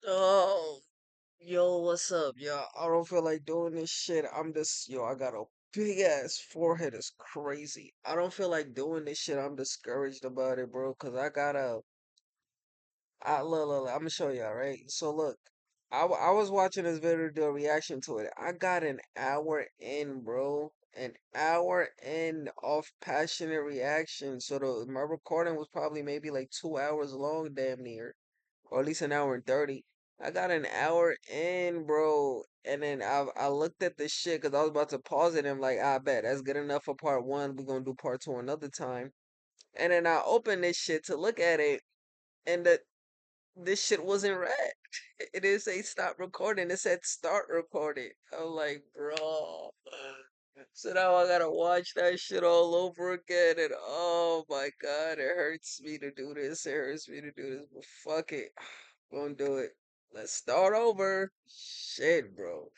Oh, yo, what's up, yo? I don't feel like doing this shit. I got a big ass forehead. It's crazy. I don't feel like doing this shit. I'm discouraged about it, bro. Cause look, I'm gonna show y'all, right? So look, I was watching this video, do a reaction to it. I got an hour in, bro. An hour in of passionate reaction. So my recording was probably maybe like 2 hours long, damn near, or at least an hour and 30. I got an hour in, bro. And then I looked at the shit because I was about to pause it. And I'm like, I bet that's good enough for part one. We're gonna do part two another time. And then I opened this shit to look at it, and this shit wasn't red. It didn't say stop recording. It said start recording. I'm like, bro. So now I gotta watch that shit all over again, and oh my god, it hurts me to do this. It hurts me to do this, but fuck it, gonna do it. Let's start over. Shit, bro.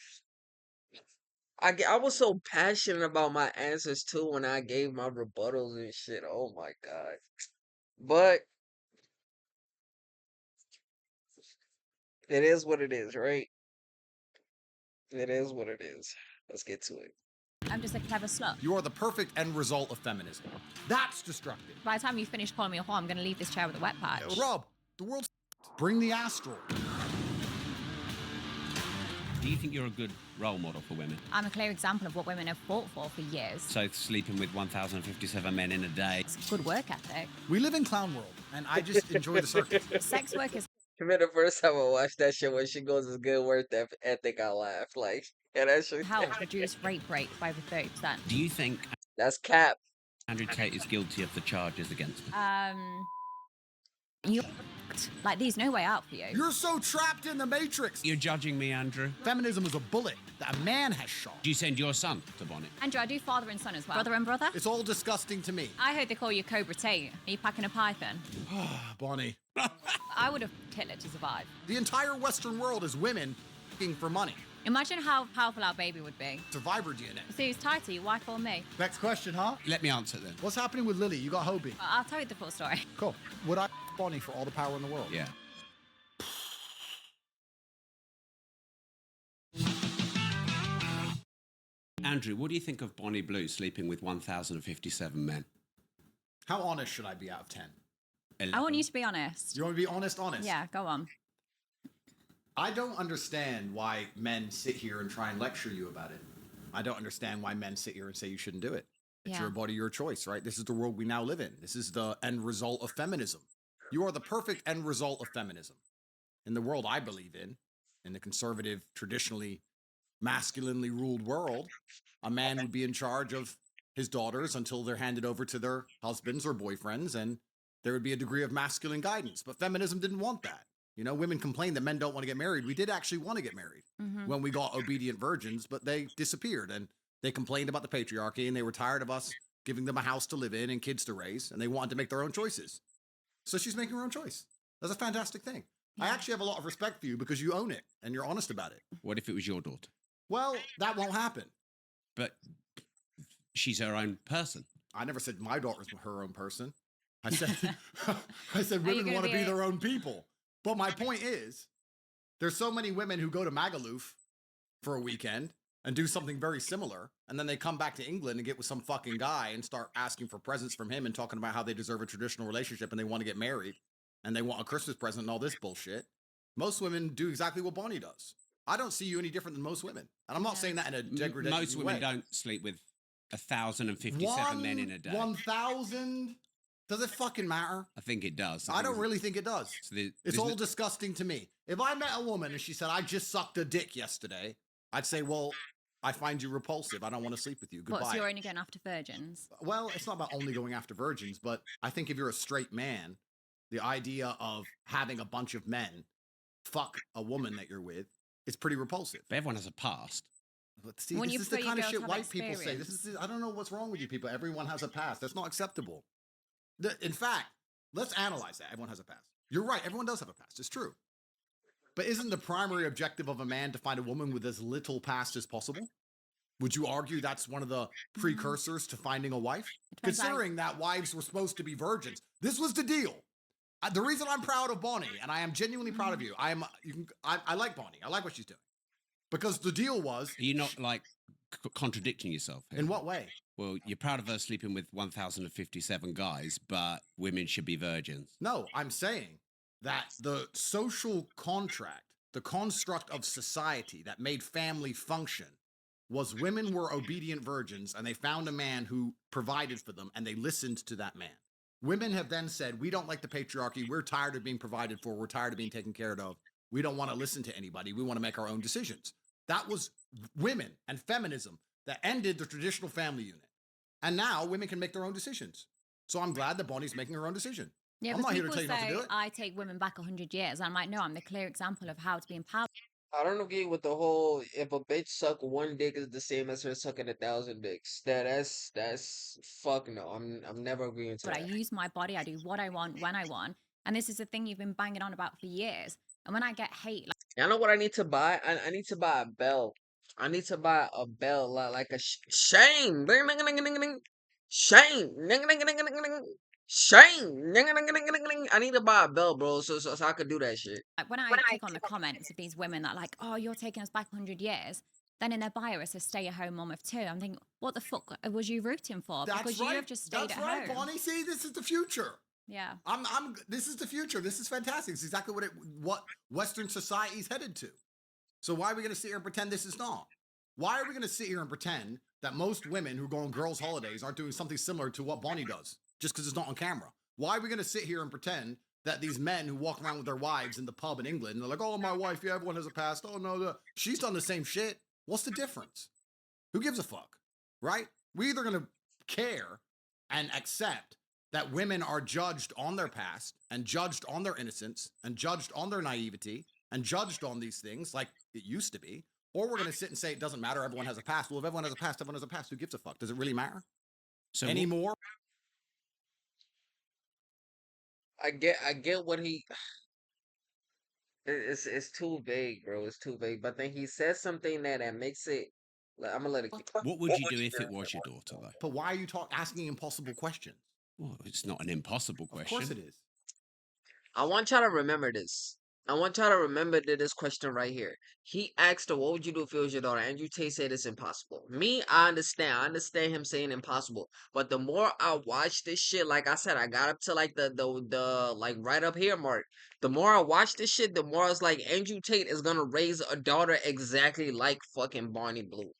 I was so passionate about my answers too when I gave my rebuttals and shit. Oh my god. But it is what it is, right? It is what it is. Let's get to it. I'm just a clever slut. You are the perfect end result of feminism. That's destructive. By the time you finish calling me a whore, I'm going to leave this chair with a wet patch. Rob, the world's bring the asteroid. Do you think you're a good role model for women? I'm a clear example of what women have fought for years. So sleeping with 1,057 men in a day. It's good work ethic. We live in clown world, and I just enjoy the circus. Sex work is Remember the first time I watched that shit when she goes, "It's good work ethic," I laughed. Like, yeah, that shit. help reduce rape rate by over 30%. Do you think That's cap. Andrew Tate is guilty of the charges against him? You like there's no way out for you. You're so trapped in the matrix. You're judging me, Andrew. Feminism is a bullet that a man has shot. Do you send your son to Bonnet? Andrew, I do father and son as well. Brother and brother? It's all disgusting to me. I heard they call you Cobra Tate. Are you packing a python? Bonnie. I would have killed it to survive. The entire Western world is women looking for money. Imagine how powerful our baby would be. Survivor DNA. So who's tighter, your wife or me? Next question, huh? Let me answer then. What's happening with Lily? You got Hobie. I'll tell you the full story. Cool. Would I Bonnie for all the power in the world? Yeah. Andrew, what do you think of Bonnie Blue sleeping with 1,057 men? How honest should I be out of 10? 11. I want you to be honest. You want to be honest? Yeah, go on. I don't understand why men sit here and try and lecture you about it. I don't understand why men sit here and say you shouldn't do it. It's Yeah. your body, your choice, right? This is the world we now live in. This is the end result of feminism. You are the perfect end result of feminism. In the world I believe in the conservative, traditionally masculinely ruled world, a man would be in charge of his daughters until they're handed over to their husbands or boyfriends, and there would be a degree of masculine guidance. But feminism didn't want that. You know, women complain that men don't want to get married. We did actually want to get married when we got obedient virgins, but they disappeared, and they complained about the patriarchy, and they were tired of us giving them a house to live in and kids to raise, and they wanted to make their own choices. So she's making her own choice. That's a fantastic thing. I actually have a lot of respect for you because you own it and you're honest about it. What if it was your daughter? Well, that won't happen. But she's her own person. I never said my daughter's her own person. I said I said Are you women gonna want to be be a- their own people. But my point is, there's so many women who go to Magaluf for a weekend and do something very similar, and then they come back to England and get with some fucking guy and start asking for presents from him and talking about how they deserve a traditional relationship and they want to get married and they want a Christmas present and all this bullshit. Most women do exactly what Bonnie does. I don't see you any different than most women. And I'm not saying that in a degrading way. Most women don't sleep with 1,057 men in a day. 1,000? Does it fucking matter? I think it does. I don't really think it does. So It's all disgusting to me. If I met a woman and she said, I just sucked a dick yesterday, I'd say, well, I find you repulsive. I don't want to sleep with you. Goodbye. What, so you're only going after virgins? Well, it's not about only going after virgins, but I think if you're a straight man, the idea of having a bunch of men fuck a woman that you're with is pretty repulsive. But everyone has a past. But see, When this you is the prefer kind of your shit girls to have white people say. experience. I don't know what's wrong with you people. Everyone has a past. That's not acceptable. In fact, let's analyze that. Everyone has a past. You're right. Everyone does have a past. It's true. But isn't the primary objective of a man to find a woman with as little past as possible? Would you argue that's one of the precursors to finding a wife? Depends how- Considering that wives were supposed to be virgins. This was the deal. The reason I'm proud of Bonnie, and I am genuinely proud of you, I like Bonnie. I like what she's doing. Because the deal was, Are you not like contradicting yourself here? in what way? Well, you're proud of her sleeping with 1,057 guys, but women should be virgins. No, I'm saying that the social contract, the construct of society that made family function was women were obedient virgins and they found a man who provided for them and they listened to that man. Women have then said, we don't like the patriarchy. We're tired of being provided for. We're tired of being taken care of. We don't want to listen to anybody. We want to make our own decisions. That was women and feminism that ended the traditional family unit. And now women can make their own decisions. So I'm glad that Bonnie's making her own decision. Yeah, I'm because not here to people tell you not to say do it. I take women back 100 years. I'm like, no, I'm the clear example of how to be empowered. I don't agree with the whole if a bitch suck one dick is the same as her sucking 1,000 dicks. That's fuck no. I'm never agreeing to But I that. use my body. I do what I want when I want. And this is the thing you've been banging on about for years. And when I get hate, like, I know what I need to buy. I need to buy a bell. I need to buy a bell like a shame. Ding, ding, ding, ding, ding. Shame. Ding, ding, ding, ding, ding, ding. Shame. Ding, ding, ding, ding, ding. I need to buy a bell, bro, so I could do that shit. when I click on the comments of these women that are like, oh, you're taking us back 100 years. Then in their bio, it says stay-at-home mom of two. I'm thinking, what the fuck was you rooting for? That's Because right. you have just stayed That's at right, home. Bonnie. See, this is the future. Yeah. This is the future. This is fantastic. It's exactly what Western society is headed to. So why are we going to sit here and pretend this is not? Why are we going to sit here and pretend that most women who go on girls' holidays aren't doing something similar to what Bonnie does, just because it's not on camera? Why are we going to sit here and pretend that these men who walk around with their wives in the pub in England, and they're like, oh, my wife, yeah, everyone has a past. Oh, no, she's done the same shit. What's the difference? Who gives a fuck, right? We're either going to care and accept that women are judged on their past and judged on their innocence and judged on their naivety and judged on these things like it used to be, or we're going to sit and say it doesn't matter, everyone has a past. Well, if everyone has a past, everyone has a past. Who gives a fuck? Does it really matter So anymore? I get what he. It's too vague, bro. It's too vague. But then he says something that makes it. Like, I'm gonna let it. what would you do if it was your daughter, though? But why are you asking impossible questions? Well, it's not an impossible Of question. course it is. I want y'all to remember this. I want y'all to remember this question right here. He asked her, "What would you do if it was your daughter?" Andrew Tate said it's impossible. Me, I understand. I understand him saying impossible. But the more I watch this shit, like I said, I got up to like the like right up here mark. The more I watch this shit, the more I was like, Andrew Tate is gonna raise a daughter exactly like fucking Barney Blue.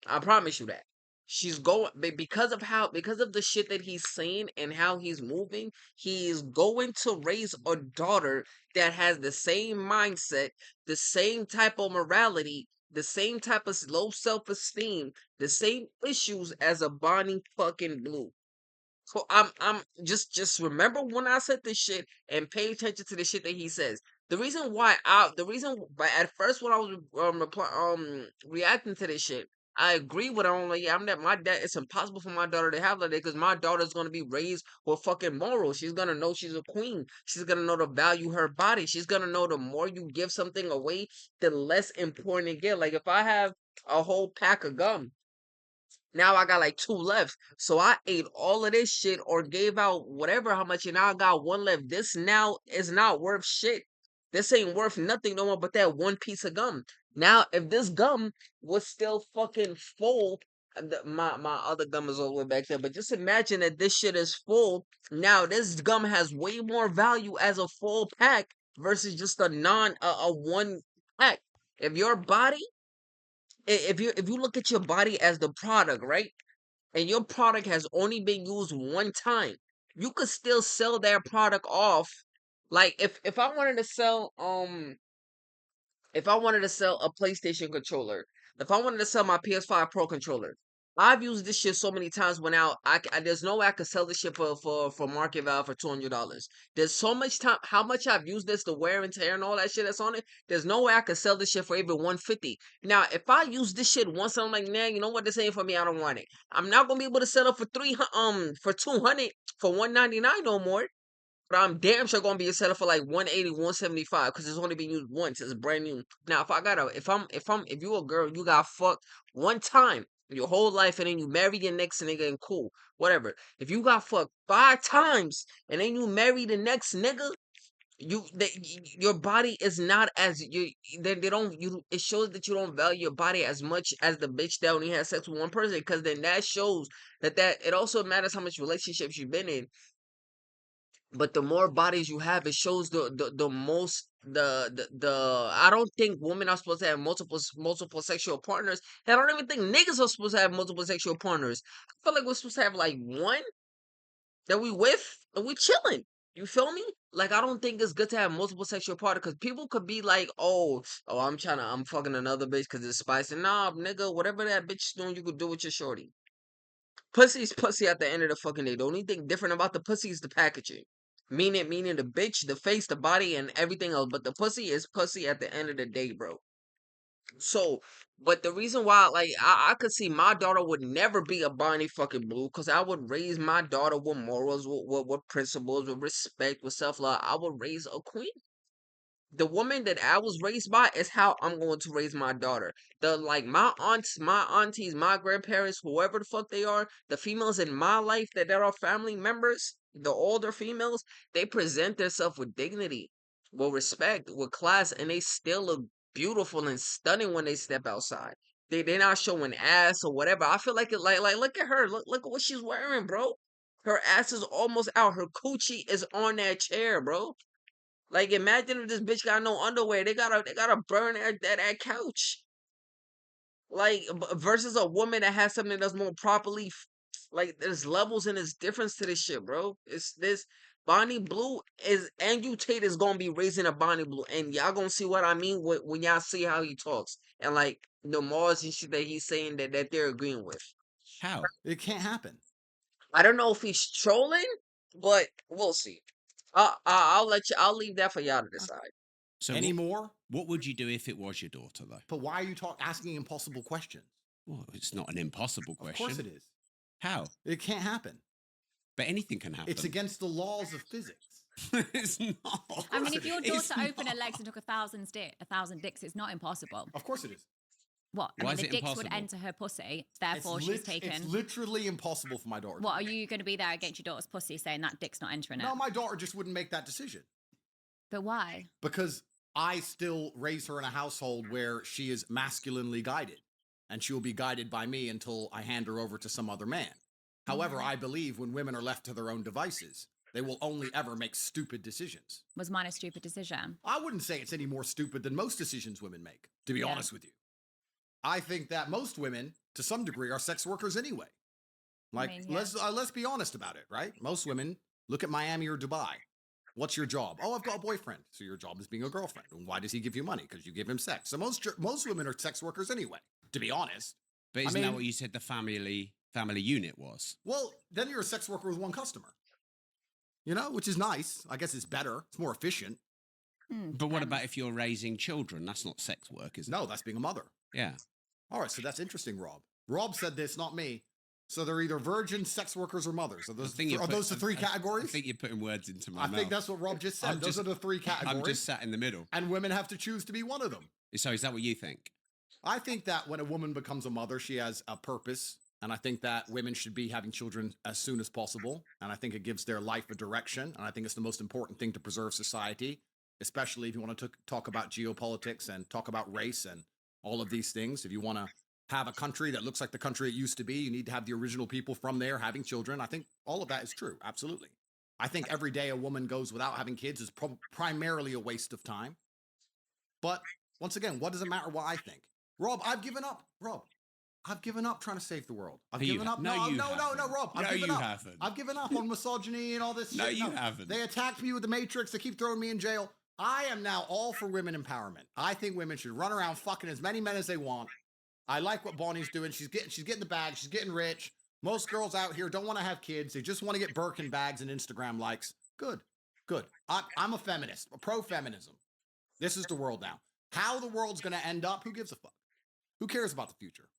I promise you that. She's going because of the shit that he's saying and how he's moving, he's going to raise a daughter that has the same mindset, the same type of morality, the same type of low self-esteem, the same issues as a Bonnie fucking Blue. So I'm just remember when I said this shit and pay attention to the shit that he says. The reason but at first when I was reacting to this shit, I agree with him. Like, yeah, I'm that my dad. It's impossible for my daughter to have like that because my daughter's gonna be raised with fucking morals. She's gonna know she's a queen. She's gonna know to value her body. She's gonna know the more you give something away, the less important it get. Like if I have a whole pack of gum. Now I got like two left. So I ate all of this shit or gave out whatever how much, and now I got one left. This now is not worth shit. This ain't worth nothing no more but that one piece of gum. Now, if this gum was still fucking full, my other gum is all the way back there. But just imagine that this shit is full. Now this gum has way more value as a full pack versus just a one pack. If your body if you look at your body as the product, right? And your product has only been used one time, you could still sell that product off. Like if I wanted to sell if I wanted to sell a PlayStation controller, if I wanted to sell my PS5 Pro controller, I've used this shit so many times. When out, there's no way I could sell this shit for market value for $200. There's so much time, how much I've used this, the wear and tear and all that shit that's on it. There's no way I could sell this shit for even 150. Now, if I use this shit once, I'm like, nah, you know what? This ain't for me. I don't want it. I'm not gonna be able to sell it for for 200 for 199 no more. But I'm damn sure gonna be a seller for like 180, 175 because it's only been used once. It's brand new. Now, if you a girl, you got fucked one time your whole life and then you marry your next nigga and cool, whatever. If you got fucked 5 times and then you marry the next nigga your body is not as they don't you it shows that you don't value your body as much as the bitch that only has sex with one person, because then that shows that it also matters how much relationships you've been in. But the more bodies you have, it shows the most the I don't think women are supposed to have multiple sexual partners. I don't even think niggas are supposed to have multiple sexual partners. I feel like we're supposed to have like one that we with and we chilling. You feel me? Like, I don't think it's good to have multiple sexual partners, because people could be like, oh, I'm fucking another bitch because it's spicy. Nah, nigga, whatever that bitch is doing, you could do with your shorty. Pussy's pussy at the end of the fucking day. The only thing different about the pussy is the packaging. Meaning the bitch, the face, the body, and everything else. But the pussy is pussy at the end of the day, bro. So, but the reason why, like, I could see my daughter would never be a Bonnie fucking Blue, because I would raise my daughter with morals, with principles, with respect, with self love. I would raise a queen. The woman that I was raised by is how I'm going to raise my daughter. The like my aunts, my aunties, my grandparents, whoever the fuck they are, the females in my life that are family members, the older females, they present themselves with dignity, with respect, with class, and they still look beautiful and stunning when they step outside. They're not showing ass or whatever. I feel like it like look at her. Look at what she's wearing, bro. Her ass is almost out. Her coochie is on that chair, bro. Like, imagine if this bitch got no underwear. They gotta burn that couch. Like, versus a woman that has something that's more properly like, there's levels and there's difference to this shit, bro. It's this Bonnie Blue is Andrew Tate is gonna be raising a Bonnie Blue, and y'all gonna see what I mean when y'all see how he talks and like the morals and shit that he's saying that they're agreeing with. How? It can't happen. I don't know if he's trolling, but we'll see. I'll let you. I'll leave that for y'all to decide. So Any what, more? what would you do if it was your daughter, though? But why are you asking impossible questions? Well, it's not an impossible question. Of course it is. How? It can't happen. But anything can happen. It's against the laws of physics. It's not. I mean, if your It's daughter opened her not. legs and took a thousand dicks, it's not impossible. Of course it is. What? I Why mean, is the it dicks would impossible? enter her pussy, therefore she's taken. It's literally impossible for my daughter. What, are you going to be there against your daughter's pussy saying that dick's not entering it? No, my daughter just wouldn't make that decision. But why? Because I still raise her in a household where she is masculinely guided, and she will be guided by me until I hand her over to some other man. However, I believe when women are left to their own devices, they will only ever make stupid decisions. Was mine a stupid decision? I wouldn't say it's any more stupid than most decisions women make, to be Yeah. honest with you. I think that most women, to some degree, are sex workers anyway. Like, mean, yeah. let's be honest about it, right? Most women look at Miami or Dubai. What's your job? Oh, I've got a boyfriend. So your job is being a girlfriend. And why does he give you money? Because you give him sex. So most women are sex workers anyway, to be honest. But isn't mean- that what you said the family unit was? Well, then you're a sex worker with one customer. You know, which is nice. I guess it's better. It's more efficient. But what about if you're raising children? That's not sex work, is it? No, that's being a mother. Yeah. All right, so that's interesting, Rob. Rob said this, not me. So they're either virgins, sex workers, or mothers. Are those the three categories? I think you're putting words into my I mouth. think that's what Rob just said. Those are the three categories. I'm just sat in the middle. And women have to choose to be one of them. So is that what you think? I think that when a woman becomes a mother, she has a purpose. And I think that women should be having children as soon as possible. And I think it gives their life a direction. And I think it's the most important thing to preserve society, especially if you want to talk about geopolitics and talk about race and all of these things. If you want to have a country that looks like the country it used to be, you need to have the original people from there having children. I think all of that is true. Absolutely. I think every day a woman goes without having kids is primarily a waste of time. But once again, what does it matter what I think? Rob, I've given up. Rob, I've given up trying to save the world. I've given up. No, Rob. I've given up. Haven't. I've given up on misogyny and all this shit. No, you haven't. They attacked me with the Matrix. They keep throwing me in jail. I am now all for women empowerment. I think women should run around fucking as many men as they want. I like what Bonnie's doing. She's getting the bag. She's getting rich. Most girls out here don't want to have kids. They just want to get Birkin bags and Instagram likes. Good. I'm a feminist, a pro-feminism. This is the world now. How the world's going to end up, who gives a fuck? Who cares about the future?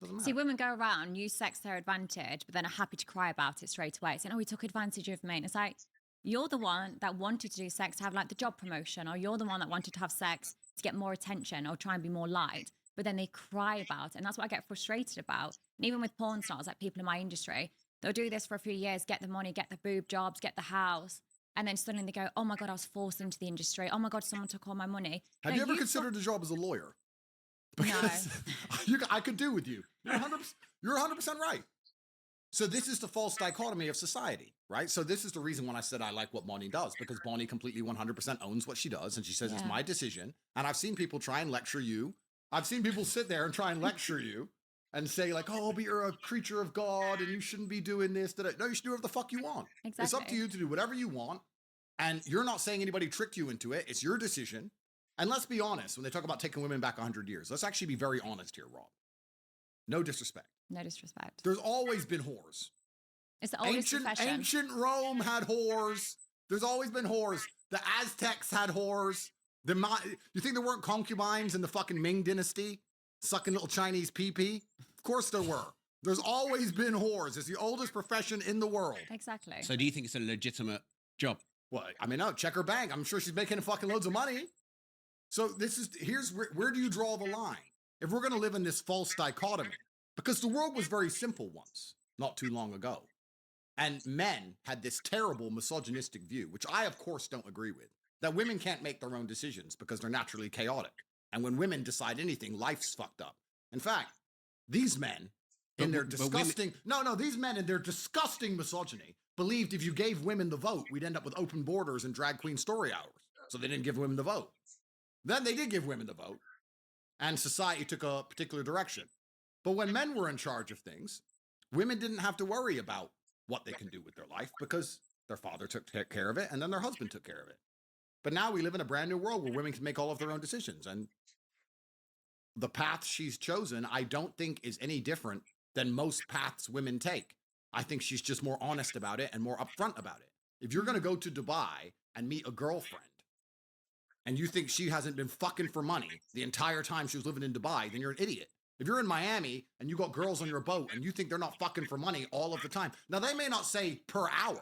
Doesn't matter. See, women go around, use sex to their advantage, but then are happy to cry about it straight away, saying, oh, he took advantage of me. And it's like, you're the one that wanted to do sex to have like the job promotion, or you're the one that wanted to have sex to get more attention or try and be more liked. But then they cry about it. And that's what I get frustrated about. And even with porn stars, like people in my industry, they'll do this for a few years, get the money, get the boob jobs, get the house. and then suddenly they go, "Oh my god, I was forced into the industry. Oh my god, someone took all my money." Have No, you ever you've got- considered a job as a lawyer? No. Because I could do with you. You're 100% right. So this is the false dichotomy of society, right? So this is the reason when I said I like what Bonnie does, because Bonnie completely 100% owns what she does, and she says it's Yeah. my decision. And I've seen people try and lecture you. I've seen people sit there and try and lecture you and say like, "Oh, but you're a creature of God and you shouldn't be doing this." No, you should do whatever the fuck you want. Exactly. It's up to you to do whatever you want, and you're not saying anybody tricked you into it. It's your decision. And let's be honest, when they talk about taking women back 100 years, let's actually be very honest here, Rob. No disrespect. No disrespect. There's always been whores. It's the oldest profession. Ancient Rome had whores. There's always been whores. The Aztecs had whores. You think there weren't concubines in the fucking Ming dynasty sucking little Chinese pee-pee? Of course there were. There's always been whores. It's the oldest profession in the world. Exactly. So do you think it's a legitimate job? Well, I mean, no, check her bank. I'm sure she's making fucking loads of money. So here's where do you draw the line? If we're going to live in this false dichotomy, because the world was very simple once, not too long ago. And men had this terrible misogynistic view, which I, of course, don't agree with, that women can't make their own decisions because they're naturally chaotic. And when women decide anything, life's fucked up. In fact, these men, in their disgusting misogyny, believed if you gave women the vote, we'd end up with open borders and drag queen story hours. So they didn't give women the vote. Then they did give women the vote, and society took a particular direction. But when men were in charge of things, women didn't have to worry about what they can do with their life because their father took care of it and then their husband took care of it. But now we live in a brand new world where women can make all of their own decisions. And the path she's chosen, I don't think is any different than most paths women take. I think she's just more honest about it and more upfront about it. If you're going to go to Dubai and meet a girlfriend and you think she hasn't been fucking for money the entire time she was living in Dubai, then you're an idiot. If you're in Miami and you got girls on your boat and you think they're not fucking for money all of the time, now they may not say per hour,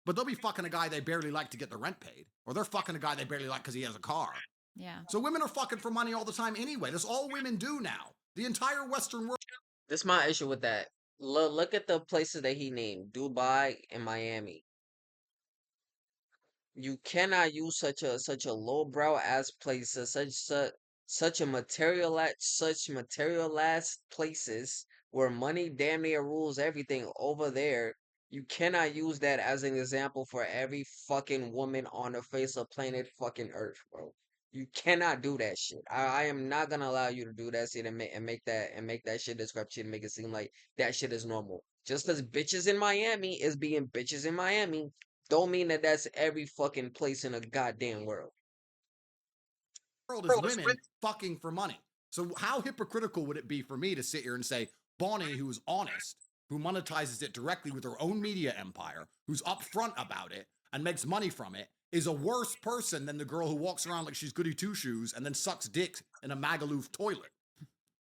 but they'll be fucking a guy they barely like to get the rent paid, or they're fucking a guy they barely like because he has a car. Yeah. So women are fucking for money all the time anyway. That's all women do now. The entire Western world. This is my issue with that. Look at the places that he named: Dubai and Miami. You cannot use such a lowbrow ass places, such materialized places where money damn near rules everything over there. You cannot use that as an example for every fucking woman on the face of planet fucking Earth, bro. You cannot do that shit. I am not gonna allow you to do that shit and make that shit discrepancy and make it seem like that shit is normal. Just because bitches in Miami is being bitches in Miami don't mean that that's every fucking place in the goddamn world. World is women fucking for money. So how hypocritical would it be for me to sit here and say Bonnie, who is honest, who monetizes it directly with her own media empire, who's upfront about it and makes money from it, is a worse person than the girl who walks around like she's goody two shoes and then sucks dick in a Magaluf toilet?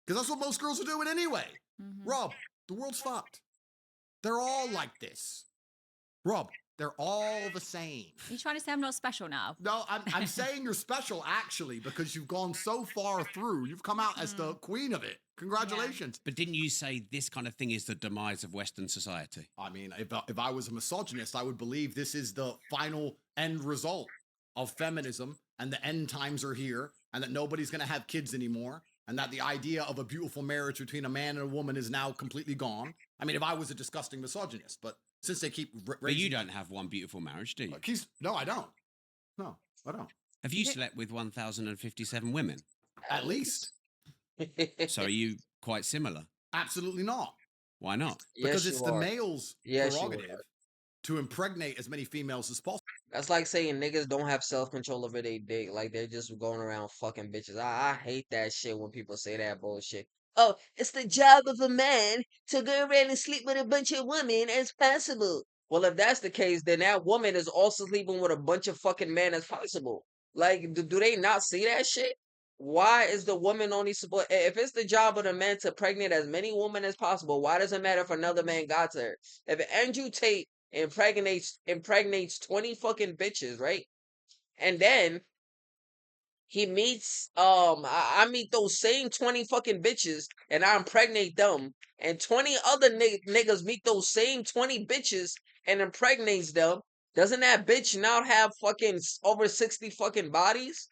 Because that's what most girls are doing anyway. Mm-hmm. Rob, the world's fucked. They're all like this. Rob, they're all the same. Are you trying to say I'm not special now? No, I'm saying you're special, actually, because you've gone so far through. You've come out as the queen of it. Congratulations. But didn't you say this kind of thing is the demise of Western society? I mean, if I was a misogynist, I would believe this is the final end result of feminism and the end times are here and that nobody's going to have kids anymore and that the idea of a beautiful marriage between a man and a woman is now completely gone. I mean, if I was a disgusting misogynist, but since they keep raising... But you don't have one beautiful marriage, do you? No, I don't. No, I don't. Have you slept with 1,057 women? At least. So are you quite similar? Absolutely not. Why not? Because Yes, it's you the are. male's Yes, you prerogative are. to impregnate as many females as possible. That's like saying niggas don't have self-control over their dick. Like they're just going around fucking bitches. I hate that shit when people say that bullshit. Oh, it's the job of a man to go around and sleep with a bunch of women as possible. Well, if that's the case, then that woman is also sleeping with a bunch of fucking men as possible. Like, do they not see that shit? Why is the woman only supposed? If it's the job of the man to pregnant as many women as possible, why does it matter if another man got to her? If Andrew Tate impregnates 20 fucking bitches, right? And then he meets I meet those same 20 fucking bitches and I impregnate them, and 20 other niggas meet those same 20 bitches and impregnates them, Doesn't that bitch now have fucking over 60 fucking bodies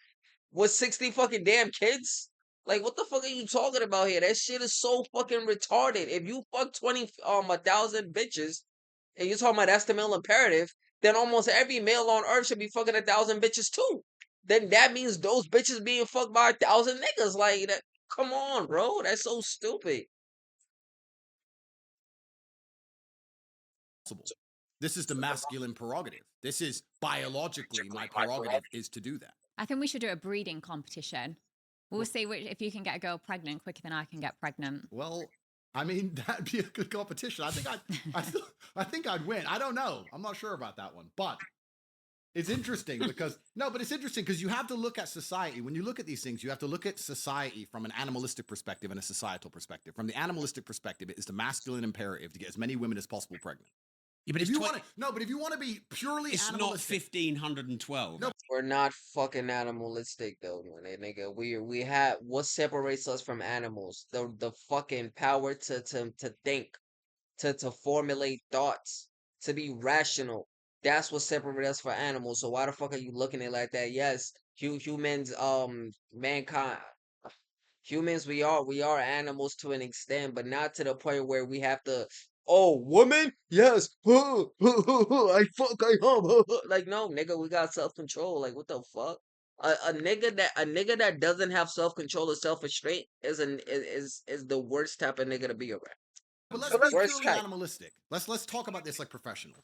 with 60 fucking damn kids? Like, what the fuck are you talking about here? That shit is so fucking retarded. If you fuck 1,000 bitches, and you're talking about that's the male imperative, then almost every male on earth should be fucking 1,000 bitches too. Then that means those bitches being fucked by 1,000 niggas. Like that. Come on, bro. That's so stupid. This is the masculine prerogative. This is biologically my prerogative is to do that. I think we should do a breeding competition. We'll see if you can get a girl pregnant quicker than I can get pregnant. Well, I mean, that'd be a good competition. I think I'd win. I don't know. I'm not sure about that one, but it's interesting because it's interesting because you have to look at society. When you look at these things, you have to look at society from an animalistic perspective and a societal perspective. From the animalistic perspective, it is the masculine imperative to get as many women as possible pregnant. Yeah, but if you want to be purely it's not animalistic, 1512. No. We're not fucking animalistic though, man. Nigga, we have what separates us from animals? The fucking power to think, to formulate thoughts, to be rational. That's what separates us from animals. So why the fuck are you looking at it like that? Yes, humans, mankind, humans, we are animals to an extent, but not to the point where we have to. Oh, woman, yes, I fuck, I hum, like no, nigga, we got self control. Like what the fuck? A nigga that doesn't have self control or self restraint is the worst type of nigga to be around. but let's be Worst purely type. animalistic. Let's talk about this like professionals.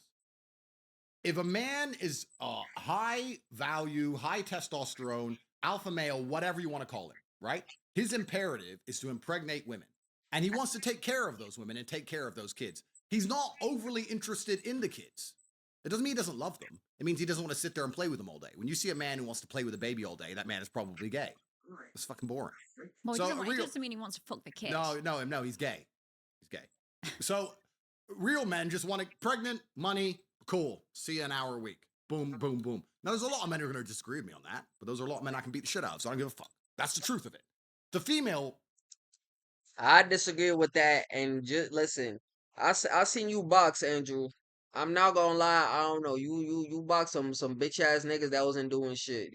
If a man is high value, high testosterone, alpha male, whatever you want to call him, right? His imperative is to impregnate women. And he wants to take care of those women and take care of those kids. He's not overly interested in the kids. It doesn't mean he doesn't love them. It means he doesn't want to sit there and play with them all day. When you see a man who wants to play with a baby all day, that man is probably gay. It's fucking boring. Well, So it doesn't mean he wants to fuck the kid. No, he's gay. He's gay. So real men just want to pregnant, money, cool. See you an hour a week. Boom, boom, boom. Now there's a lot of men who are going to disagree with me on that, but those are a lot of men I can beat the shit out of, so I don't give a fuck. That's the truth of it. The female, I disagree with that. And just listen, I seen you box, Andrew. I'm not gonna lie. I don't know. You box some bitch ass niggas that wasn't doing shit.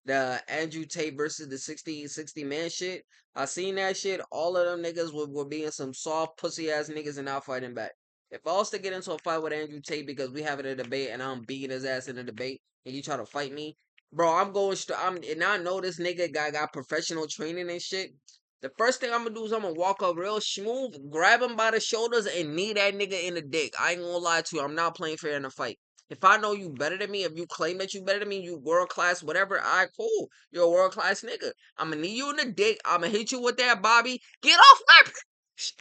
The Andrew Tate versus the 60 man shit. I seen that shit. All of them niggas were being some soft pussy ass niggas and not fighting back. If I was to get into a fight with Andrew Tate because we having a debate and I'm beating his ass in a debate and you try to fight me, bro, I'm going straight. And I know this nigga guy got professional training and shit. The first thing I'm gonna do is I'm gonna walk up real smooth, grab him by the shoulders, and knee that nigga in the dick. I ain't gonna lie to you. I'm not playing fair in a fight. If I know you better than me, if you claim that you better than me, you world class, whatever, alright, cool. You're a world class nigga. I'm gonna knee you in the dick. I'm gonna hit you with that, Bobby. Get off my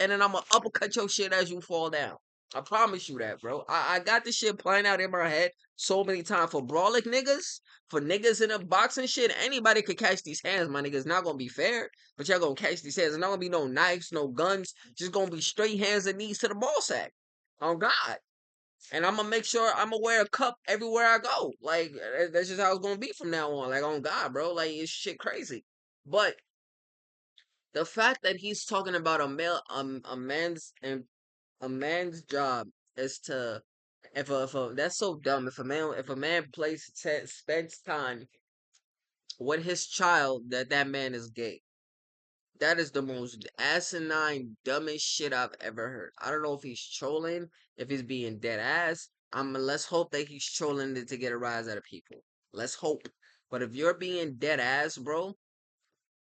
and then I'm gonna uppercut your shit as you fall down. I promise you that, bro. I got this shit playing out in my head so many times for brawling niggas, for niggas in a boxing shit. Anybody could catch these hands, my niggas. Not gonna be fair, but y'all gonna catch these hands. There's not gonna be no knives, no guns. Just gonna be straight hands and knees to the ball sack. On God. And I'm gonna make sure I'm gonna wear a cup everywhere I go. Like that's just how it's gonna be from now on. Like on God, bro. Like it's shit crazy. But the fact that he's talking about a man's job is to if a that's so dumb. If a man spends time with his child, that man is gay. That is the most asinine, dumbest shit I've ever heard. I don't know if he's trolling, if he's being dead ass. Let's hope that he's trolling it to get a rise out of people. Let's hope. But if you're being dead ass, bro,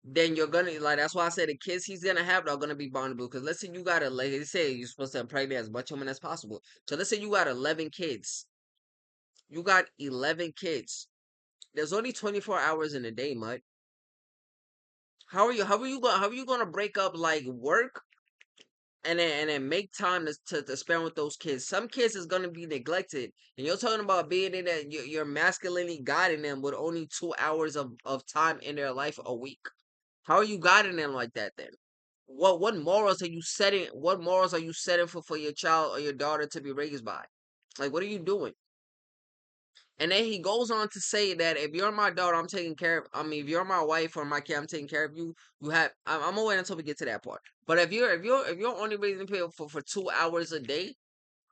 then you're gonna like. That's why I said the kids he's gonna have are gonna be vulnerable. Because let's say you got like they say you're supposed to impregnate as much women as possible. So let's say you got 11 kids. You got 11 kids. There's only 24 hours in a day, mud. How are you gonna break up like work and then make time to spend with those kids? Some kids is gonna be neglected, and you're talking about being in that you're masculinely guiding them with only 2 hours of time in their life a week. How are you guiding them like that then? What morals are you setting? What morals are you setting for your child or your daughter to be raised by? Like, what are you doing? And then he goes on to say that if you're my daughter, I'm taking care of. I mean, if you're my wife or my kid, I'm taking care of you. You have. I'm gonna wait until we get to that part. But if you're only raising people for 2 hours a day,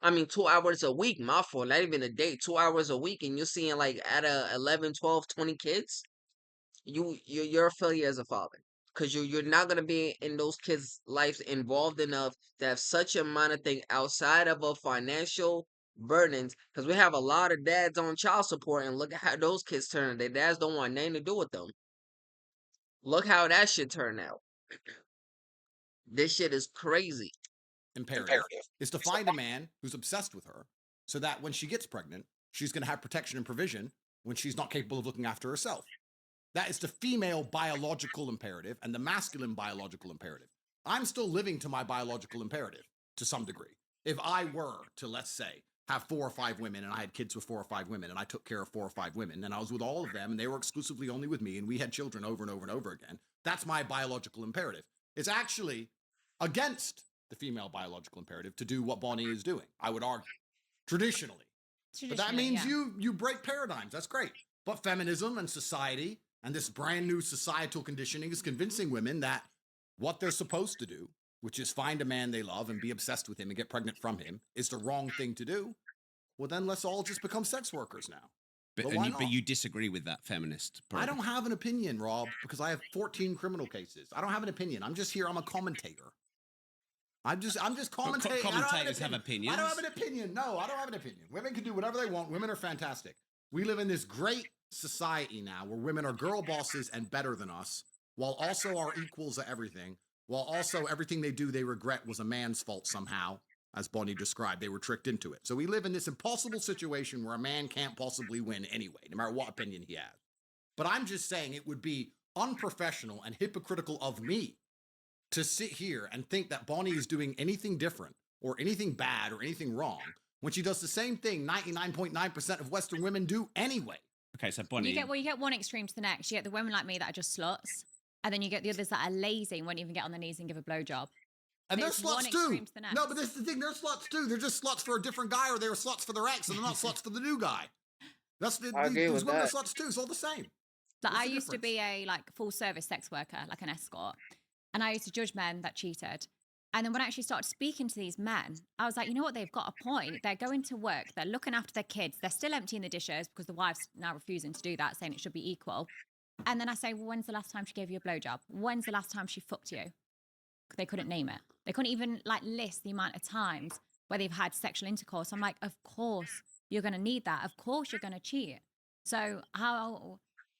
I mean, 2 hours a week, my fault, not even a day, 2 hours a week, and you're seeing like at a 11, 12, 20 kids, you're a failure as a father. Because you're not gonna be in those kids' lives involved enough to have such amount of thing outside of a financial burdens. Because we have a lot of dads on child support, and look at how those kids turn. Their dads don't want nothing to do with them. Look how that shit turned out. This shit is crazy. Imperative is to find a man who's obsessed with her so that when she gets pregnant, she's going to have protection and provision when she's not capable of looking after herself. That is the female biological imperative and the masculine biological imperative. I'm still living to my biological imperative to some degree. If I were to, let's say, have 4 or 5 women and I had kids with 4 or 5 women and I took care of 4 or 5 women and I was with all of them and they were exclusively only with me and we had children over and over and over again, that's my biological imperative. It's actually against the female biological imperative to do what Bonnie is doing, I would argue, traditionally. But that means you break paradigms. That's great. But feminism and society and this brand new societal conditioning is convincing women that what they're supposed to do, which is find a man they love and be obsessed with him and get pregnant from him, is the wrong thing to do. Well, then let's all just become sex workers now. But, why not? But you disagree with that feminist program. I don't have an opinion, Rob, because I have 14 criminal cases. I don't have an opinion. I'm just here. I'm a commentator. I'm just commentating. Commentators have opinions. I don't have an opinion. No, I don't have an opinion. Women can do whatever they want. Women are fantastic. We live in this great society now where women are girl bosses and better than us, while also are equals at everything, while also everything they do they regret was a man's fault somehow, as Bonnie described. They were tricked into it. So we live in this impossible situation where a man can't possibly win anyway, no matter what opinion he has. But I'm just saying it would be unprofessional and hypocritical of me to sit here and think that Bonnie is doing anything different or anything bad or anything wrong when she does the same thing 99.9% of Western women do anyway. Okay, so Bonnie... You get one extreme to the next. You get the women like me that are just sluts, and then you get the others that are lazy and won't even get on their knees and give a blowjob. And they're sluts too. No, but this is the thing. They're sluts too. They're just sluts for a different guy, or they were sluts for their ex, and they're not sluts for the new guy. These women are sluts too. It's all the same. Like I used to be a full service sex worker, like an escort. And I used to judge men that cheated. And then when I actually started speaking to these men, I was like, you know what? They've got a point. They're going to work. They're looking after their kids. They're still emptying the dishes because the wife's now refusing to do that, saying it should be equal. And then I say, well, when's the last time she gave you a blowjob? When's the last time she fucked you? They couldn't name it. They couldn't even list the amount of times where they've had sexual intercourse. I'm like, of course you're going to need that. Of course you're going to cheat. So how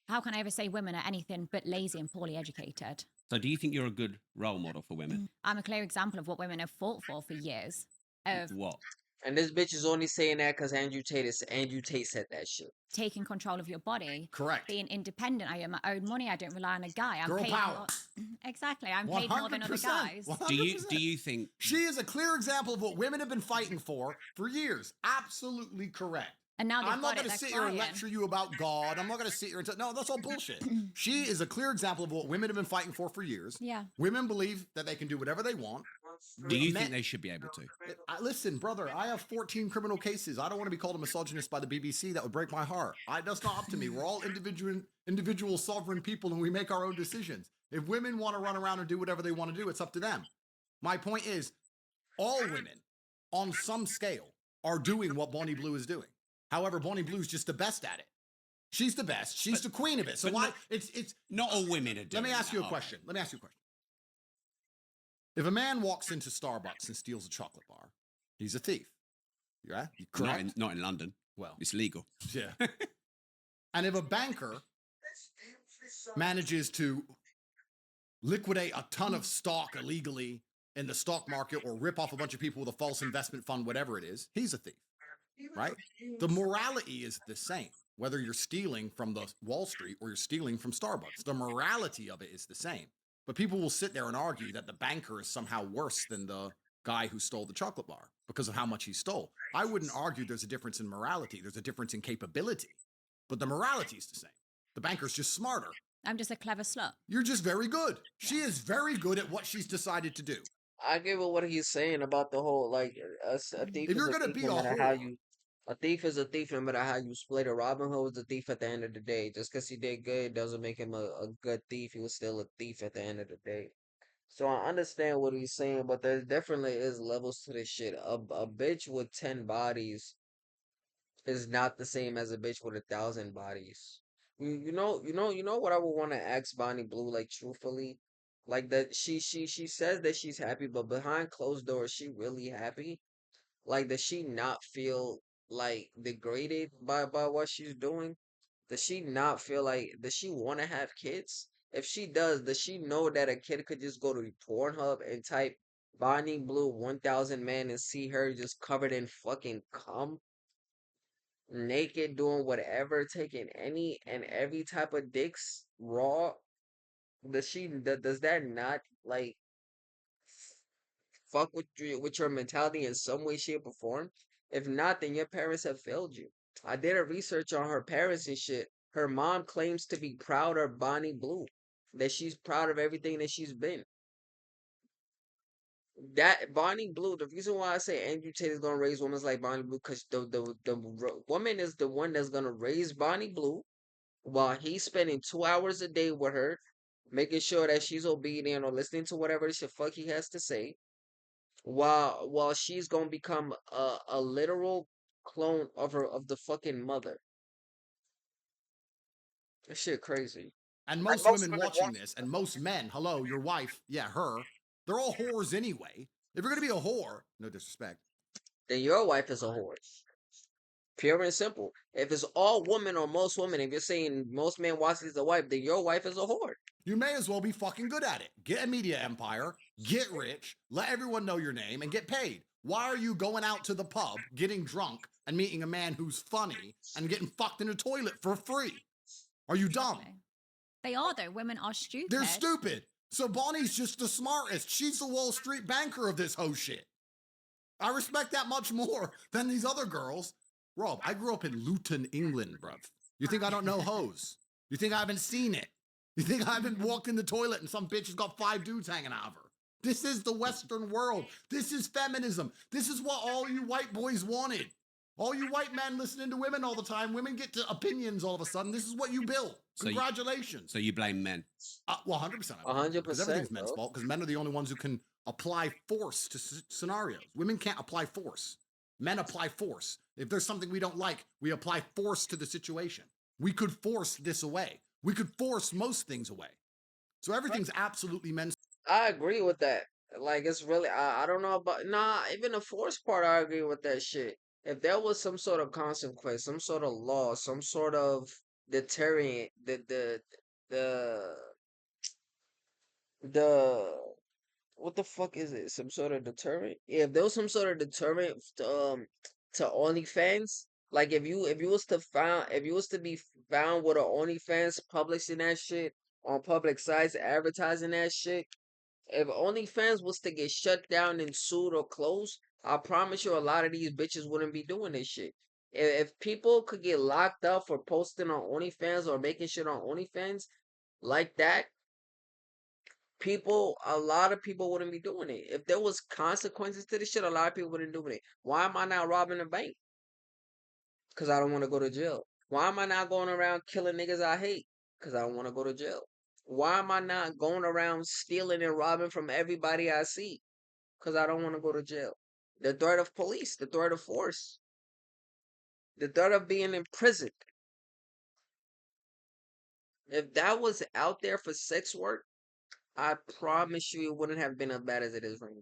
can I ever say women are anything but lazy and poorly educated? So do you think you're a good role model for women? I'm a clear example of what women have fought for years. Of what? And this bitch is only saying that because Andrew Tate said that shit. Taking control of your body. Correct. Being independent. I earn my own money. I don't rely on a guy. I'm Girl paid power. more. Exactly. I'm paid more than other guys. 100%. Do you think she is a clear example of what women have been fighting for years? Absolutely correct. And now I'm not going to sit here and lecture you about God. I'm not going to sit here and no, that's all bullshit. She is a clear example of what women have been fighting for years. Yeah. Women believe that they can do whatever they want. Do you think they should be able to? Listen, brother, I have 14 criminal cases. I don't want to be called a misogynist by the BBC. That would break my heart. That's not up to me. We're all individual sovereign people and we make our own decisions. If women want to run around and do whatever they want to do, it's up to them. My point is, all women, on some scale, are doing what Bonnie Blue is doing. However, Bonnie Blue's just the best at it. She's the best. She's the queen of it. So why? It's not all women are doing. Let me ask you a question. If a man walks into Starbucks and steals a chocolate bar, he's a thief. Yeah, correct. Not in London. Well, it's legal. Yeah. And if a banker manages to liquidate a ton of stock illegally in the stock market or rip off a bunch of people with a false investment fund, whatever it is, he's a thief. Right? The morality is the same, whether you're stealing from the Wall Street or you're stealing from Starbucks. The morality of it is the same. But people will sit there and argue that the banker is somehow worse than the guy who stole the chocolate bar because of how much he stole. I wouldn't argue there's a difference in morality. There's a difference in capability. But the morality is the same. The banker's just smarter. I'm just a clever slut. You're just very good. She is very good at what she's decided to do. I give it what he's saying about the whole a thief. If you're gonna be a thief is a thief no matter how you split it. Robin Hood was a thief at the end of the day. Just because he did good doesn't make him a good thief. He was still a thief at the end of the day. So I understand what he's saying, but there definitely is levels to this shit. A bitch with 10 bodies is not the same as a bitch with 1,000 bodies. You know what I would want to ask Bonnie Blue, like truthfully, like that she says that she's happy, but behind closed doors, she really happy? Like, does she not feel like degraded by what she's doing? Does she not feel like, does she want to have kids? If she does she know that a kid could just go to Pornhub and type Bonnie Blue 1,000 man and see her just covered in fucking cum, naked, doing whatever, taking any and every type of dicks raw? Does that not like fuck with your mentality in some way, shape, or form? If not, then your parents have failed you. I did a research on her parents and shit. Her mom claims to be proud of Bonnie Blue, that she's proud of everything that she's been. That Bonnie Blue, the reason why I say Andrew Tate is gonna raise women like Bonnie Blue, because the woman is the one that's gonna raise Bonnie Blue while he's spending 2 hours a day with her, making sure that she's obedient or listening to whatever the shit fuck he has to say, while she's gonna become a literal clone of her of the fucking mother. That shit crazy. And most women watching this, and most men, hello, your wife, yeah, her, they're all whores anyway. If you're gonna be a whore, no disrespect, Then your wife is a whore. Pure and simple. If it's all women or most women, if you're saying most men watch this as a wife, then your wife is a whore. you may as well be fucking good at it. Get a media empire, get rich, let everyone know your name, and get paid. Why are you going out to the pub, getting drunk, and meeting a man who's funny and getting fucked in a toilet for free? Are you dumb? Exactly. They are though. Women are stupid. They're stupid. So Bonnie's just the smartest. She's the Wall Street banker of this whole shit. I respect that much more than these other girls. Rob, I grew up in Luton, England, bruv. You think I don't know hoes? You think I haven't seen it? You think I haven't walked in the toilet and some bitch has got 5 dudes hanging out of her? This is the Western world. This is feminism. This is what all you white boys wanted. All you white men listening to women all the time, women get to opinions all of a sudden. This is what you built. So you- Congratulations. So you blame men. Well, 100%. 100%, Because everything's men's bro. fault, because men are the only ones who can apply force to scenarios. Women can't apply force. Men apply force. If there's something we don't like, we apply force to the situation. We could force this away. We could force most things away. So everything's absolutely men's. I agree with that. Like, it's really, I don't know about, nah, even the force part, I agree with that shit. If there was some sort of consequence, some sort of law, some sort of deterrent, the, the, what the fuck is it? Some sort of deterrent? Yeah, if there was some sort of deterrent to OnlyFans, like if you was to be found with a OnlyFans publishing that shit on public sites, advertising that shit, if OnlyFans was to get shut down and sued or closed, I promise you a lot of these bitches wouldn't be doing this shit. If people could get locked up for posting on OnlyFans or making shit on OnlyFans like that, a lot of people wouldn't be doing it. If there was consequences to this shit, a lot of people wouldn't do it. Why am I not robbing a bank? Because I don't want to go to jail. Why am I not going around killing niggas I hate? Because I don't want to go to jail. Why am I not going around stealing and robbing from everybody I see? Because I don't want to go to jail. The threat of police, the threat of force, the threat of being imprisoned. If that was out there for sex work, I promise you it wouldn't have been as bad as it is right now.